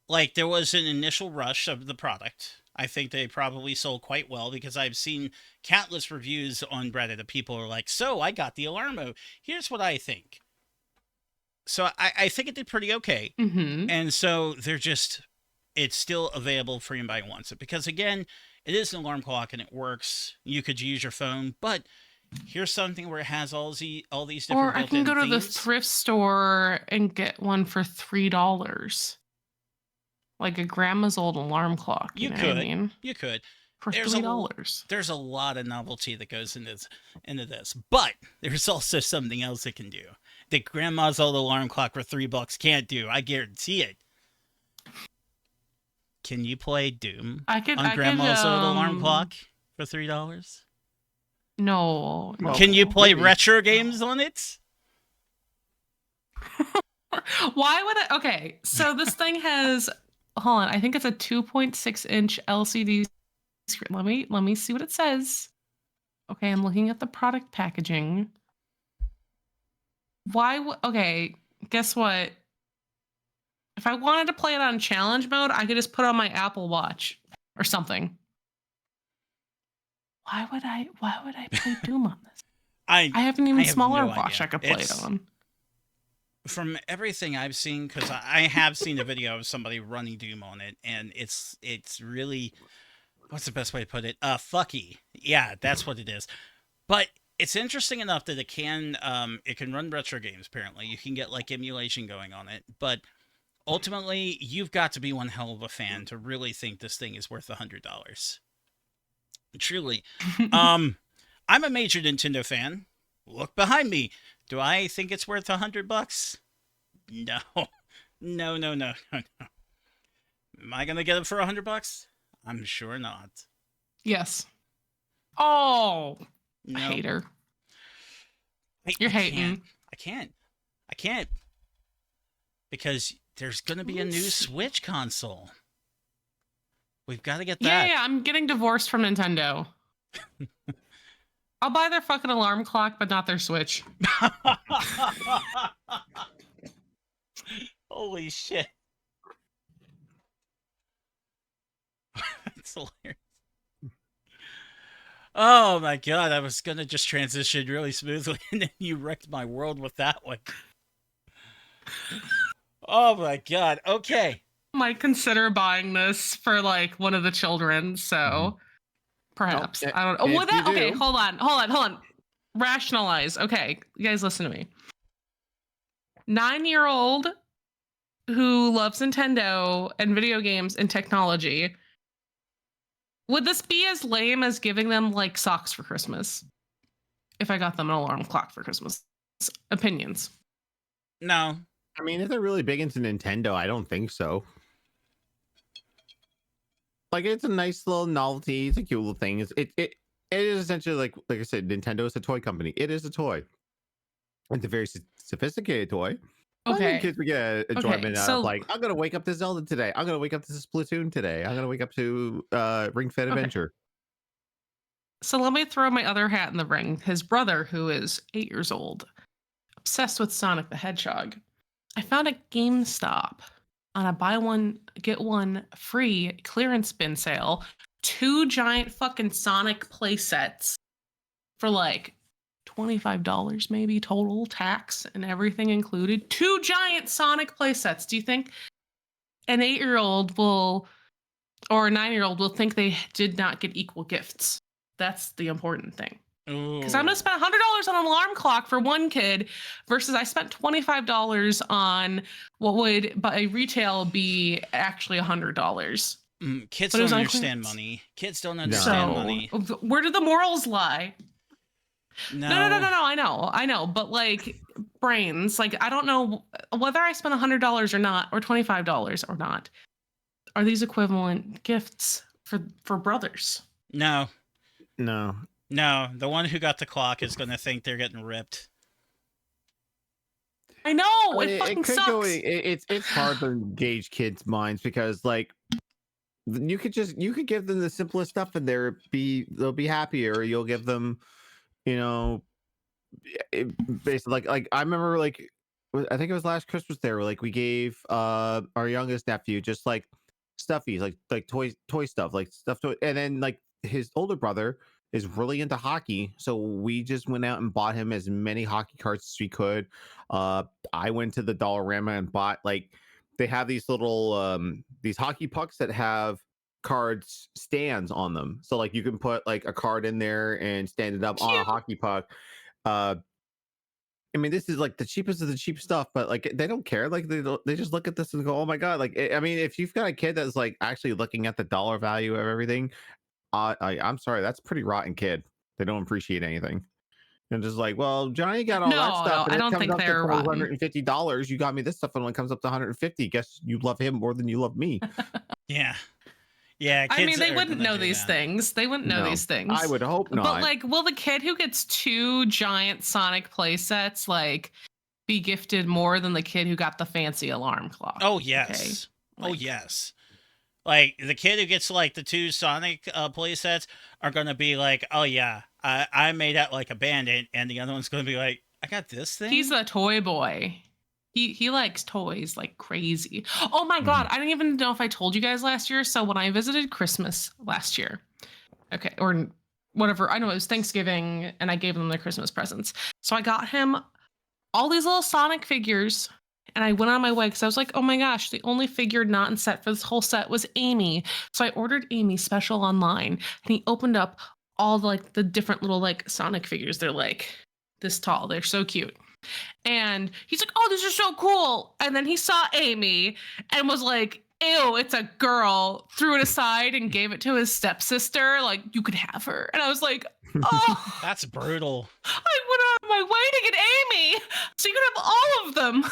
like there was an initial rush of the product. I think they probably sold quite well because I've seen countless reviews on Reddit of people who are like, "So I got the Alarmo. Here's what I think." So I think it did pretty okay. Mm-hmm. And so it's still available for anybody who wants it. Because again, it is an alarm clock and it works. You could use your phone, but here's something where it has all these different Or I can built-in go to the things. thrift store and get one for $3. Like a grandma's old alarm clock. You know what I mean? You could. For There's $3. There's a lot of novelty that goes into this, but there's also something else it can do that grandma's old alarm clock for $3 can't do. I guarantee it. Can you play Doom on grandma's old alarm clock for $3? No. Can you play maybe. retro games on it? Why would I? Okay, so this thing has. Hold on, I think it's a 2.6-inch LCD screen. Let me see what it says. Okay, I'm looking at the product packaging. Okay, guess what? If I wanted to play it on challenge mode, I could just put on my Apple Watch or something. Why would I play Doom on this? I have an even smaller watch I could play it on. From everything I've seen, because I have seen a video of somebody running Doom on it, and it's really, what's the best way to put it? Fucky. Yeah, that's what it is. But it's interesting enough that it can run retro games. Apparently, you can get like emulation going on it, but ultimately, you've got to be one hell of a fan to really think this thing is worth $100. Truly. I'm a major Nintendo fan. Look behind me. Do I think it's worth $100? No. No, no, no, no, no. Am I gonna get it for $100? I'm sure not. Yes. Oh, No. hater. I You're hating. can't. I can't. Because there's gonna be a new Switch console. We've got to get that. Yeah, I'm getting divorced from Nintendo. I'll buy their fucking alarm clock, but not their Switch. Holy shit. That's hilarious. Oh my god, I was gonna just transition really smoothly and then you wrecked my world with that one. Oh my god, okay. Might consider buying this for like one of the children, so perhaps. Nope. I don't know. If Well, that, you okay, do- hold on. Rationalize. Okay, you guys listen to me. 9-year-old who loves Nintendo and video games and technology. Would this be as lame as giving them like socks for Christmas? If I got them an alarm clock for Christmas? Opinions. No. I mean, if they're really big into Nintendo, I don't think so. Like, it's a nice little novelty. It's a cute little thing. It is essentially like I said, Nintendo is a toy company. It is a toy. It's a very sophisticated toy. I think Okay. kids would get enjoyment out so- of like, I'm gonna wake up to Zelda today. I'm gonna wake up to Splatoon today. I'm gonna wake up to Ring Fit Adventure. So let me throw my other hat in the ring. His brother, who is 8 years old, obsessed with Sonic the Hedgehog. I found at GameStop on a buy one, get one free clearance bin sale 2 giant fucking Sonic play sets for like $25 maybe total, tax and everything included. 2 giant Sonic play sets. Do you think an 8-year-old will or a 9-year-old will think they did not get equal gifts? That's the important thing. Because I'm going to spend $100 on an alarm clock for one kid versus I spent $25 on what would by retail be actually $100. Kids But it was don't on understand clearance. money. Kids don't understand money. Where do the morals lie? No. No, I know. But like brains, like I don't know whether I spent $100 or not, or $25 or not. Are these equivalent gifts for brothers? No. No. No. The one who got the clock is going to think they're getting ripped. I know. It It fucking could sucks. go. It's hard to gauge kids' minds because like you could give them the simplest stuff and they'll be happier. You'll give them, you know, basically like I remember like I think it was last Christmas there like we gave our youngest nephew just like stuffies like toy stuff like stuff toy, and then like his older brother is really into hockey, so we just went out and bought him as many hockey cards as we could. I went to the Dollarama and bought like they have these little these hockey pucks that have cards stands on them, so like you can put like a card in there and stand it up on a Cute. hockey puck. I mean, this is like the cheapest of the cheap stuff, but like they don't care. Like they just look at this and go, "Oh my god!" Like I mean, if you've got a kid that's like actually looking at the dollar value of everything, I'm sorry, that's a pretty rotten kid. They don't appreciate anything. And just like, well, Johnny got all that No, stuff, and I it don't comes think up to they're rotten. $150. You got me this stuff, and when it comes up to 150, guess you love him more than you love me. Yeah. Yeah. I mean, kids they are wouldn't gonna know do these that. things. They wouldn't know No, these things. I would hope not. But like, will the kid who gets 2 giant Sonic play sets like be gifted more than the kid who got the fancy alarm clock? Oh, yes. Oh, Like- yes. Like, the kid who gets, like, the 2 Sonic play sets are going to be like, oh, yeah, I made out like a bandit. And the other one's going to be like, I got this thing? He's a toy boy. He likes toys like crazy. Oh my god, I didn't even know if I told you guys last year. So when I visited Christmas last year, okay, or whatever, I know it was Thanksgiving, and I gave them their Christmas presents. So I got him all these little Sonic figures, and I went on my way because I was like, oh my gosh, the only figure not in set for this whole set was Amy. So I ordered Amy special online, and he opened up all the different little like Sonic figures. They're like this tall. They're so cute. And he's like, oh, these are so cool. And then he saw Amy and was like, ew, it's a girl, threw it aside and gave it to his stepsister. Like, you could have her. And I was like, Oh, That's brutal. I went out of my way to get Amy, so you could have all of them.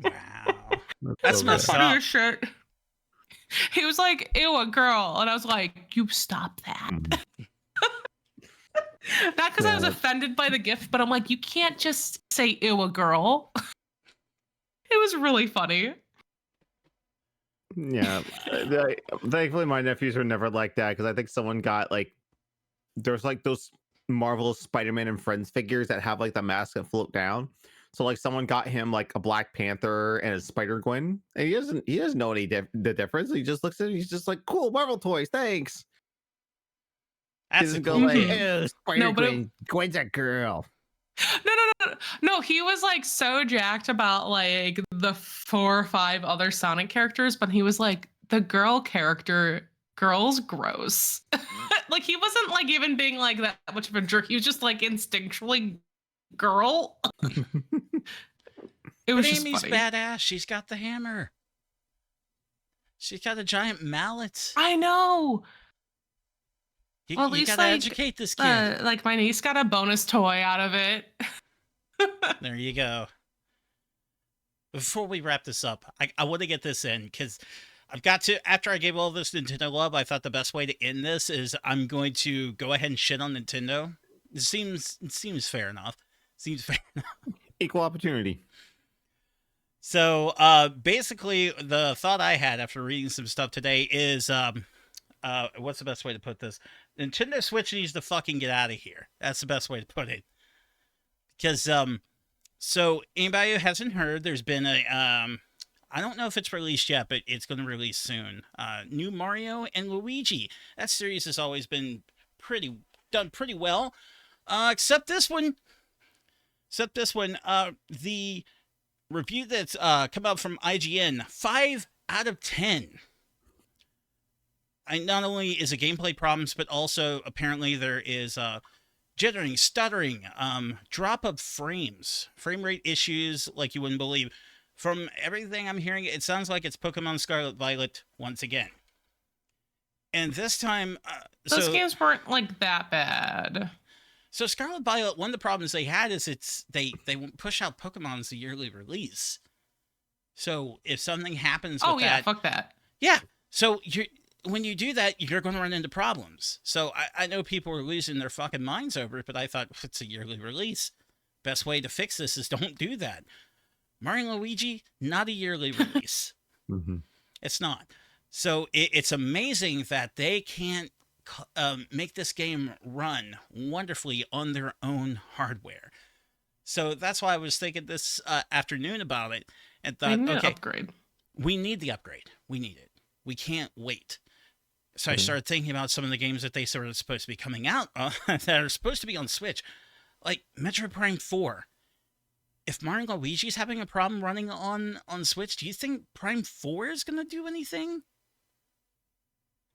Wow. That's That's so messed good. Funny up. as shit. He was like, "Ew, a girl," and I was like, "You stop that." Mhm. Not because I was Yeah. offended by the gift, but I'm like, you can't just say "ew, a girl." It was really funny. Yeah. Thankfully, my nephews were never like that because I think someone got like there's like those Marvel Spider-Man and Friends figures that have like the mask that float down. So like someone got him like a Black Panther and a Spider Gwen, and he doesn't know the difference. He just looks at it. He's just like, cool Marvel toys, thanks. He That's a doesn't go cool like, Mhm. kid. oh, Spider No, but Gwen, Gwen's a girl. no. He was like so jacked about like the 4 or 5 other Sonic characters, but he was like, the girl character, girl's gross. Like he wasn't like even being like that much of a jerk. He was just like instinctually girl. It But was just Amy's funny. badass. She's got the hammer. She's got a giant mallet. I know. You, Well, at you least gotta educate this kid. like my niece got a bonus toy out of it. There you go. Before we wrap this up, I want to get this in because I've got to. After I gave all this Nintendo love, I thought the best way to end this is I'm going to go ahead and shit on Nintendo. It seems fair enough. Seems fair. Equal opportunity. So basically, the thought I had after reading some stuff today is what's the best way to put this? Nintendo Switch needs to fucking get out of here. That's the best way to put it. Because so anybody who hasn't heard, there's been a I don't know if it's released yet, but it's going to release soon. New Mario and Luigi. That series has always been done pretty well, except this one. Except this one. The review that's come out from IGN, 5 out of 10. Not only is it gameplay problems, but also apparently there is jittering, stuttering, drop of frames, frame rate issues like you wouldn't believe. From everything I'm hearing, it sounds like it's Pokemon Scarlet Violet once again. And this time, Those games weren't like that bad. So Scarlet Violet, one of the problems they had is they push out Pokemon as a yearly release. So if something happens with that, fuck that. yeah. So when you do that, you're going to run into problems. So I know people are losing their fucking minds over it, but I thought it's a yearly release. Best way to fix this is don't do that. Mario and Luigi, not a yearly release. Mhm. It's not. So it's amazing that they can't make this game run wonderfully on their own hardware. So that's why I was thinking this afternoon about it and thought, okay, upgrade. We need the upgrade. We need it. We can't wait. So I started thinking about some of the games that they sort of supposed to be coming out that are supposed to be on Switch, like Metroid Prime 4. If Mario and Luigi's having a problem running on Switch, do you think Prime 4 is going to do anything?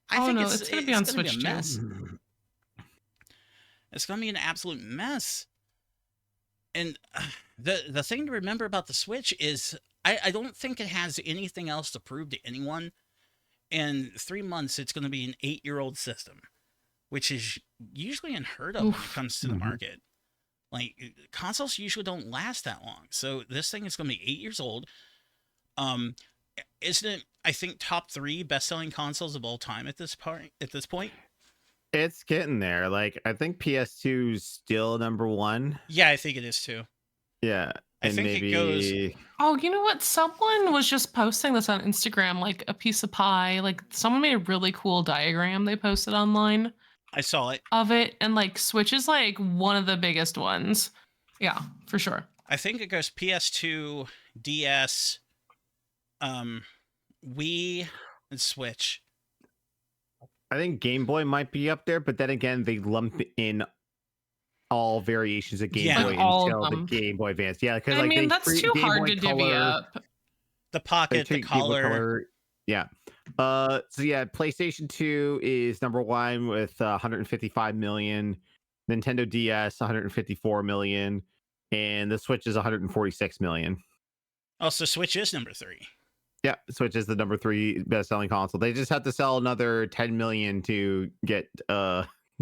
I think it's going to be on Switch be a mess. Mm-hmm. It's going to be an absolute mess. And the thing to remember about the Switch is I don't think it has anything else to prove to anyone. In 3 months, it's going to be an 8-year-old system, which is usually unheard of when it comes to the market. Like, consoles usually don't last that long. So this thing is going to be 8 years old. Isn't it, I think, top 3 best-selling consoles of all time at this point? It's getting there. Like, I think PS2 is still number 1. Yeah, I think it is too. Yeah. I think it goes. Oh, you know what? Someone was just posting this on Instagram, like a piece of pie. Like someone made a really cool diagram they posted online I saw it. of it, and like Switch is like one of the biggest ones. Yeah, for sure. I think it goes PS2, DS, Wii, and Switch. I think Game Boy might be up there, but then again, they lump in all variations of Game Yeah. Boy Like all of until the them. Game Boy Advance. Yeah, because I like mean, they that's treat too Game hard Boy to divvy Color, up. The Pocket, the Game Boy Color. Color. Yeah. So yeah, PlayStation 2 is number 1 with 155 million. Nintendo DS 154 million, and the Switch is 146 million. Oh, so Switch is number 3. Yeah, Switch is the number 3 best-selling console. They just have to sell another 10 million to get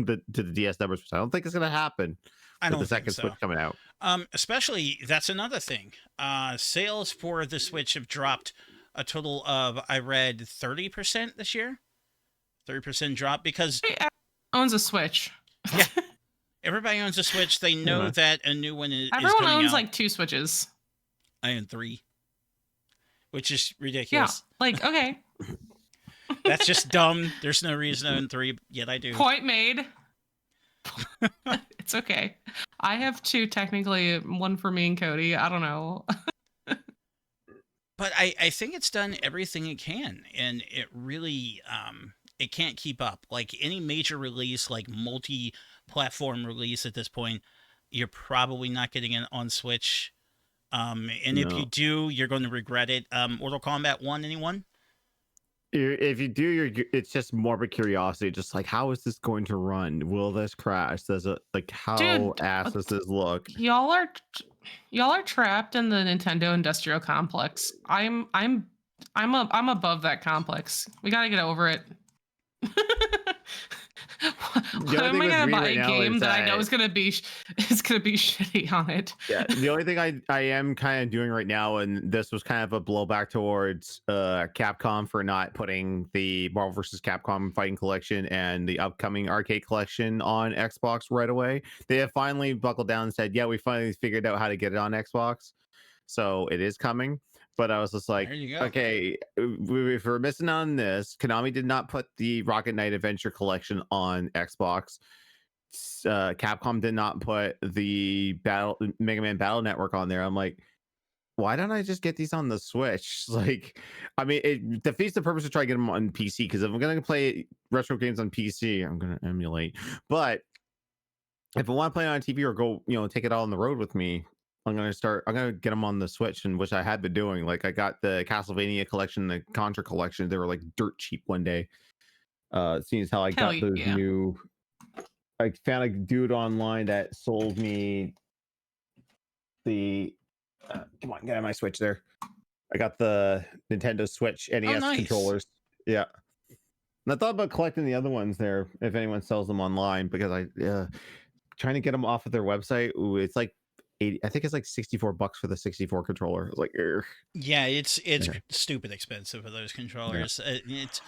to the DS numbers. I don't think it's gonna happen I with don't the think second so. Switch coming out. Especially that's another thing. Sales for the Switch have dropped a total of, I read, 30% this year. 30% drop because Everybody owns a Switch. Yeah. everybody owns a Switch. They know Yeah. that a new one is Everyone coming owns out. like 2 Switches. I own 3, which is Yeah, ridiculous. like okay. That's just dumb. There's no reason to own 3, yet I do. Point made. It's okay. I have 2 technically, one for me and Cody. I don't know. But I think it's done everything it can, and it really it can't keep up. Like any major release, like multi-platform release at this point, you're probably not getting it on Switch. And if you No. do, you're going to regret it. Mortal Kombat 1, anyone? If you do, it's just morbid curiosity. Just like, how is this going to run? Will this crash? Does it like how Dude, ass does this look? y'all are trapped in the Nintendo industrial complex. I'm above that complex. We gotta get over it. Why only am thing I with gonna me buy right a now game is that I know that- is gonna be shitty on it? Yeah, the only thing I am kind of doing right now, and this was kind of a blowback towards Capcom for not putting the Marvel vs. Capcom Fighting Collection and the upcoming arcade collection on Xbox right away. They have finally buckled down and said, "Yeah, we finally figured out how to get it on Xbox, so it is coming." But I was just like, There you go. okay, if we're missing on this, Konami did not put the Rocket Knight Adventure collection on Xbox. Capcom did not put the Mega Man Battle Network on there. I'm like, why don't I just get these on the Switch? Like, I mean, it defeats the purpose to try to get them on PC, because if I'm gonna play retro games on PC, I'm gonna emulate. But if I want to play on TV or go, take it all on the road with me, I'm gonna get them on the Switch, and which I had been doing. Like, I got the Castlevania collection, the Contra collection. They were like dirt cheap one day. Seeing as how I Hell got those yeah. new, I found a dude online that sold me the come on, get on my Switch there. I got the Nintendo Switch NES nice. controllers. Yeah. And I thought about collecting the other ones there if anyone sells them online, because I trying to get them off of their website. Ooh, it's like 80, I think it's like $64 for the 64 controller. It's like, Yeah, it's Yeah. stupid expensive for those controllers. It's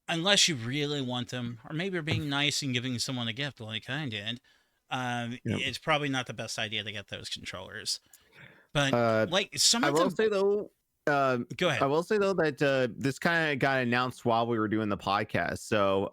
unless you really want them, or maybe you're being nice and giving someone a gift like I did. It's probably not the best idea to get those controllers. But like some I of will them, say though, go ahead. I will say though that this kind of got announced while we were doing the podcast. So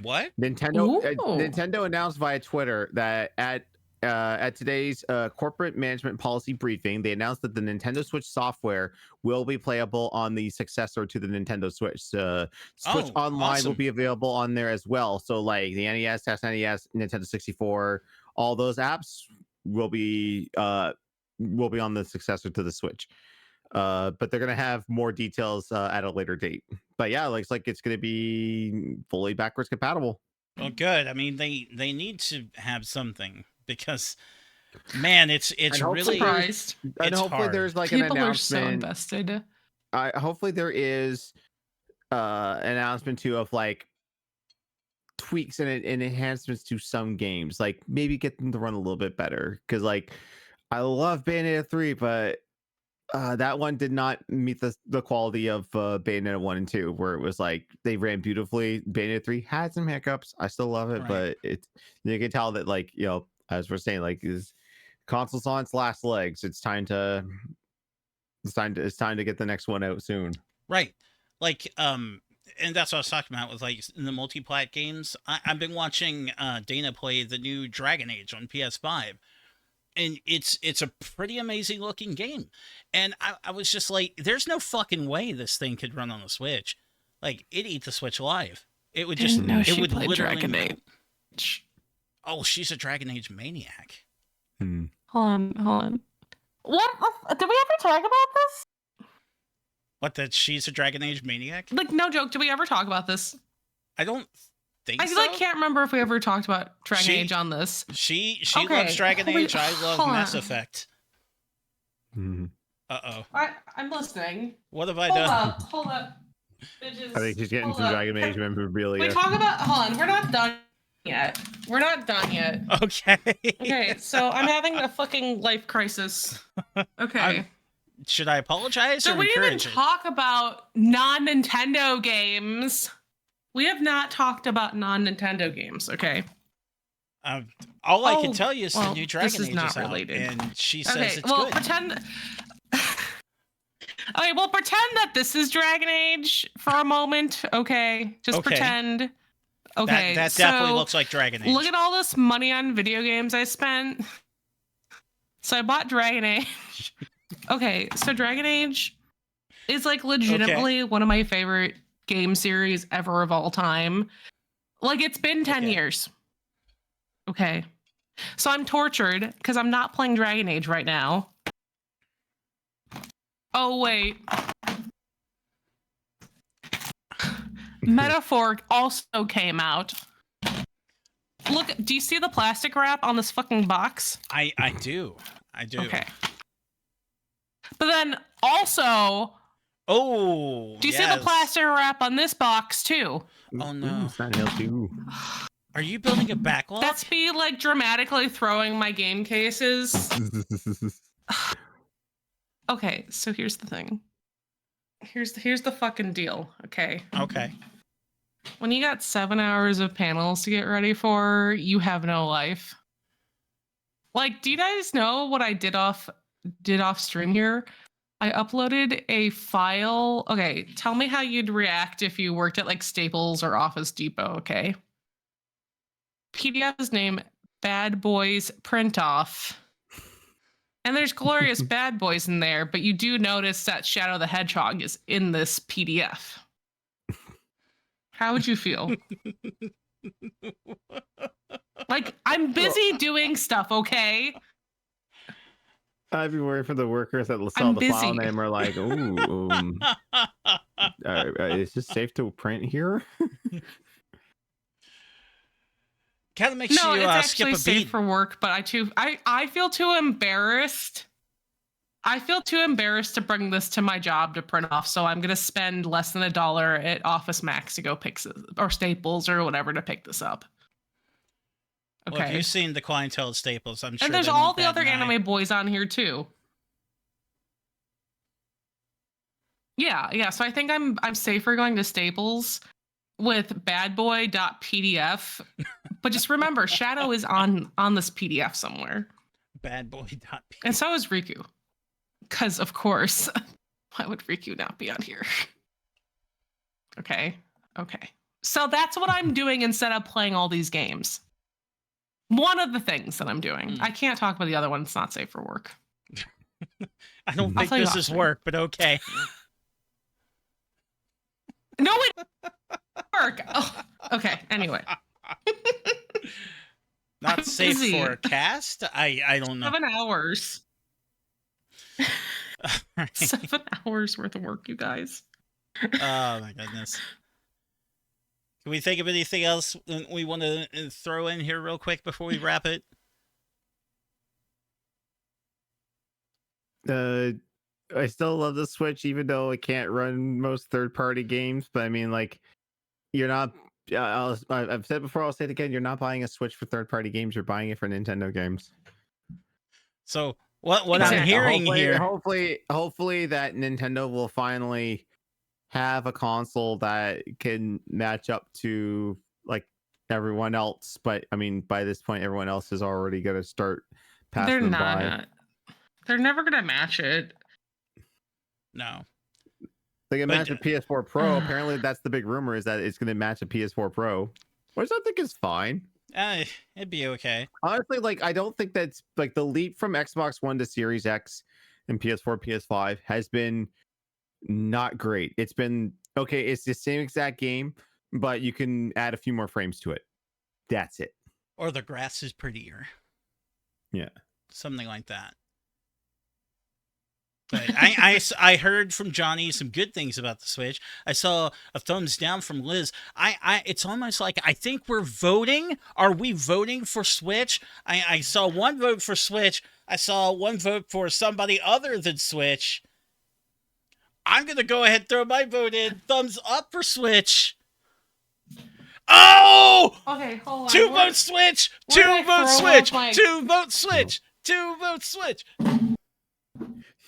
What? Nintendo announced via Twitter that at today's corporate management policy briefing, they announced that the Nintendo Switch software will be playable on the successor to the Nintendo Switch. Switch Online awesome. will be available on there as well. So like the NES, SNES, Nintendo 64, all those apps will be on the successor to the Switch. But they're gonna have more details at a later date. But yeah, it looks like it's gonna be fully backwards compatible. Well, good. I mean, they need to have something, because man, it's really Surprised. And it's hopefully hard. there's like an People are so announcement. invested. Hopefully there is an announcement too of like tweaks and enhancements to some games, like maybe get them to run a little bit better. Because like I love Bayonetta 3, but that one did not meet the quality of Bayonetta 1 and 2, where it was like they ran beautifully. Bayonetta 3 had some hiccups. I still love it, Right. but you can tell that, like, as we're saying, like, is console's on its last legs. It's time to get the next one out soon. Right. Like, and that's what I was talking about with like in the multi-plat games. I've been watching Dana play the new Dragon Age on PS5. And it's a pretty amazing looking game. And I was just like, there's no fucking way this thing could run on the Switch. Like, it'd eat the Switch alive. It would just, Didn't know she it would played literally Dragon melt. Age. Oh, she's a Dragon Age maniac. Hold on. What? Did we ever talk about this? What, that she's a Dragon Age maniac? Like, no joke. Did we ever talk about this? I don't think I so. like can't remember if we ever talked about Dragon Age on this. She Okay, loves Dragon hold- Age. I love hold Mass on. Effect. Uh-oh. I'm listening. What have I Hold done? up. Hold up. Bitches. I think she's getting Hold some up. Dragon Age memorabilia. We talk about. Hold on. We're not done yet. We're not done yet. Okay. Okay, so I'm having a fucking life crisis. Okay. Should I apologize So or we didn't even encourage it? talk about non-Nintendo games. We have not talked about non-Nintendo games, okay? All I can tell you is the well, new this Dragon is Age not is out, related. and she says Okay, it's well, good. pretend. Okay, well, pretend that this is Dragon Age for a moment, okay? Just Okay. pretend. Okay, That so definitely looks like Dragon Age. look at all this money on video games I spent. So I bought Dragon Age. Okay, so Dragon Age is like legitimately one of my favorite game series ever of all time. Like it's been 10 years. Okay. So I'm tortured because I'm not playing Dragon Age right now. Oh, wait. Metaphor also came out. Look, do you see the plastic wrap on this fucking box? I do. I do. Okay. But then also, Oh, do you see the plastic wrap on this box too? Oh no. Ooh, Silent Hill 2. Are you building a backlog? That's me like dramatically throwing my game cases. Okay, so here's the thing. Here's the fucking deal, okay? Okay. When you got 7 hours of panels to get ready for, you have no life. Like, do you guys know what I did off stream here? I uploaded a file. Okay, tell me how you'd react if you worked at like Staples or Office Depot, okay? PDF is named Bad Boys Print Off. And there's glorious bad boys in there, but you do notice that Shadow the Hedgehog is in this PDF. How would you feel? Like, I'm busy doing stuff, okay? I'd be worried for the workers that saw the file name are like, ooh, is this safe to print here? Kind of makes you it's actually skip a beat. safe for work, but I feel too embarrassed. I feel too embarrassed to bring this to my job to print off, so I'm gonna spend less than $1 at Office Max to go pick or Staples or whatever to pick this up. Okay. Well, if you've seen the clientele at Staples, I'm sure. And there's all the other anime boys on here too. Yeah. So I think I'm safer going to Staples with badboy.pdf. But just remember, Shadow is on this PDF somewhere. Badboy.pdf. And so is Riku. Because of course, why would Riku not be on here? Okay. So that's what I'm doing instead of playing all these games. One of the things that I'm doing. I can't talk about the other one. It's not safe for work. I don't think this is work, but okay. No, it work. Oh, okay. Anyway. Not safe for a cast? I don't know. 7 hours. Right. 7 hours worth of work, you guys. Oh my goodness. Can we think of anything else we want to throw in here real quick before we wrap it? I still love the Switch, even though it can't run most third-party games. But I mean, like, you're not. I've said before, I'll say it again. You're not buying a Switch for third-party games. You're buying it for Nintendo games. So what I'm hearing here, hopefully that Nintendo will finally have a console that can match up to like everyone else. But I mean, by this point, everyone else is already going to start passing them by. They're never going to match it. No. They can match a PS4 Pro. Apparently, that's the big rumor, is that it's going to match a PS4 Pro, which I think is fine. It'd be okay. Honestly, like, I don't think that's like the leap from Xbox One to Series X and PS4, PS5 has been not great. It's been okay. It's the same exact game, but you can add a few more frames to it. That's it. Or the grass is prettier. Yeah. Something like that. But I heard from Johnny some good things about the Switch. I saw a thumbs down from Liz. It's almost like I think we're voting. Are we voting for Switch? I saw one vote for Switch. I saw one vote for somebody other than Switch. I'm gonna go ahead and throw my vote in. Thumbs up for Switch. Oh! Okay, hold on. Two vote switch! where Two did I vote throw switch! off my- Two vote switch! Two vote switch!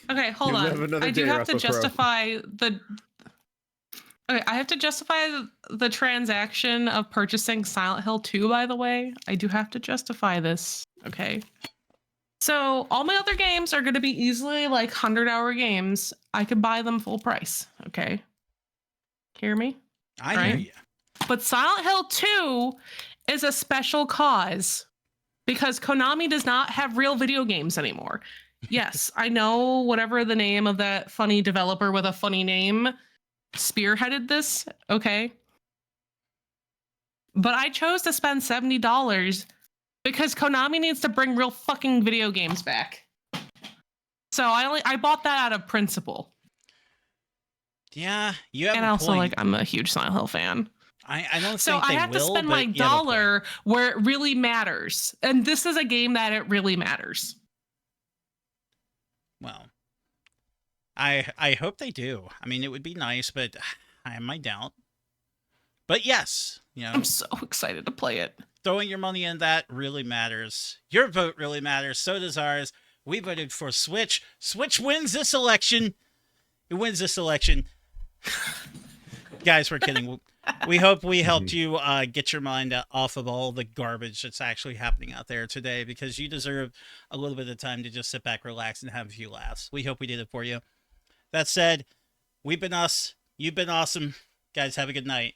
Okay, hold You on. live another I do day, have to Russell Crowe. justify the. Okay, I have to justify the transaction of purchasing Silent Hill 2, by the way. I do have to justify this, okay? So, all my other games are going to be easily like 100-hour games. I could buy them full price, okay? Hear me? I Right? hear you. But Silent Hill 2 is a special cause because Konami does not have real video games anymore. Yes, I know whatever the name of that funny developer with a funny name spearheaded this, okay? But I chose to spend $70 because Konami needs to bring real fucking video games back. So I bought that out of principle. Yeah, you have And a also, point. like, I'm a huge Silent Hill fan. I don't So think they I have will, to spend but my you have a point. dollar where it really matters. And this is a game that it really matters. Well, I hope they do. I mean, it would be nice, but I have my doubt. But yes, you know, I'm so excited to play it. throwing your money in that really matters. Your vote really matters. So does ours. We voted for Switch. Switch wins this election. It wins this election. Guys, we're kidding. We hope we helped you get your mind off of all the garbage that's actually happening out there today, because you deserve a little bit of time to just sit back, relax, and have a few laughs. We hope we did it for you. That said, we've been us. You've been awesome. Guys, have a good night.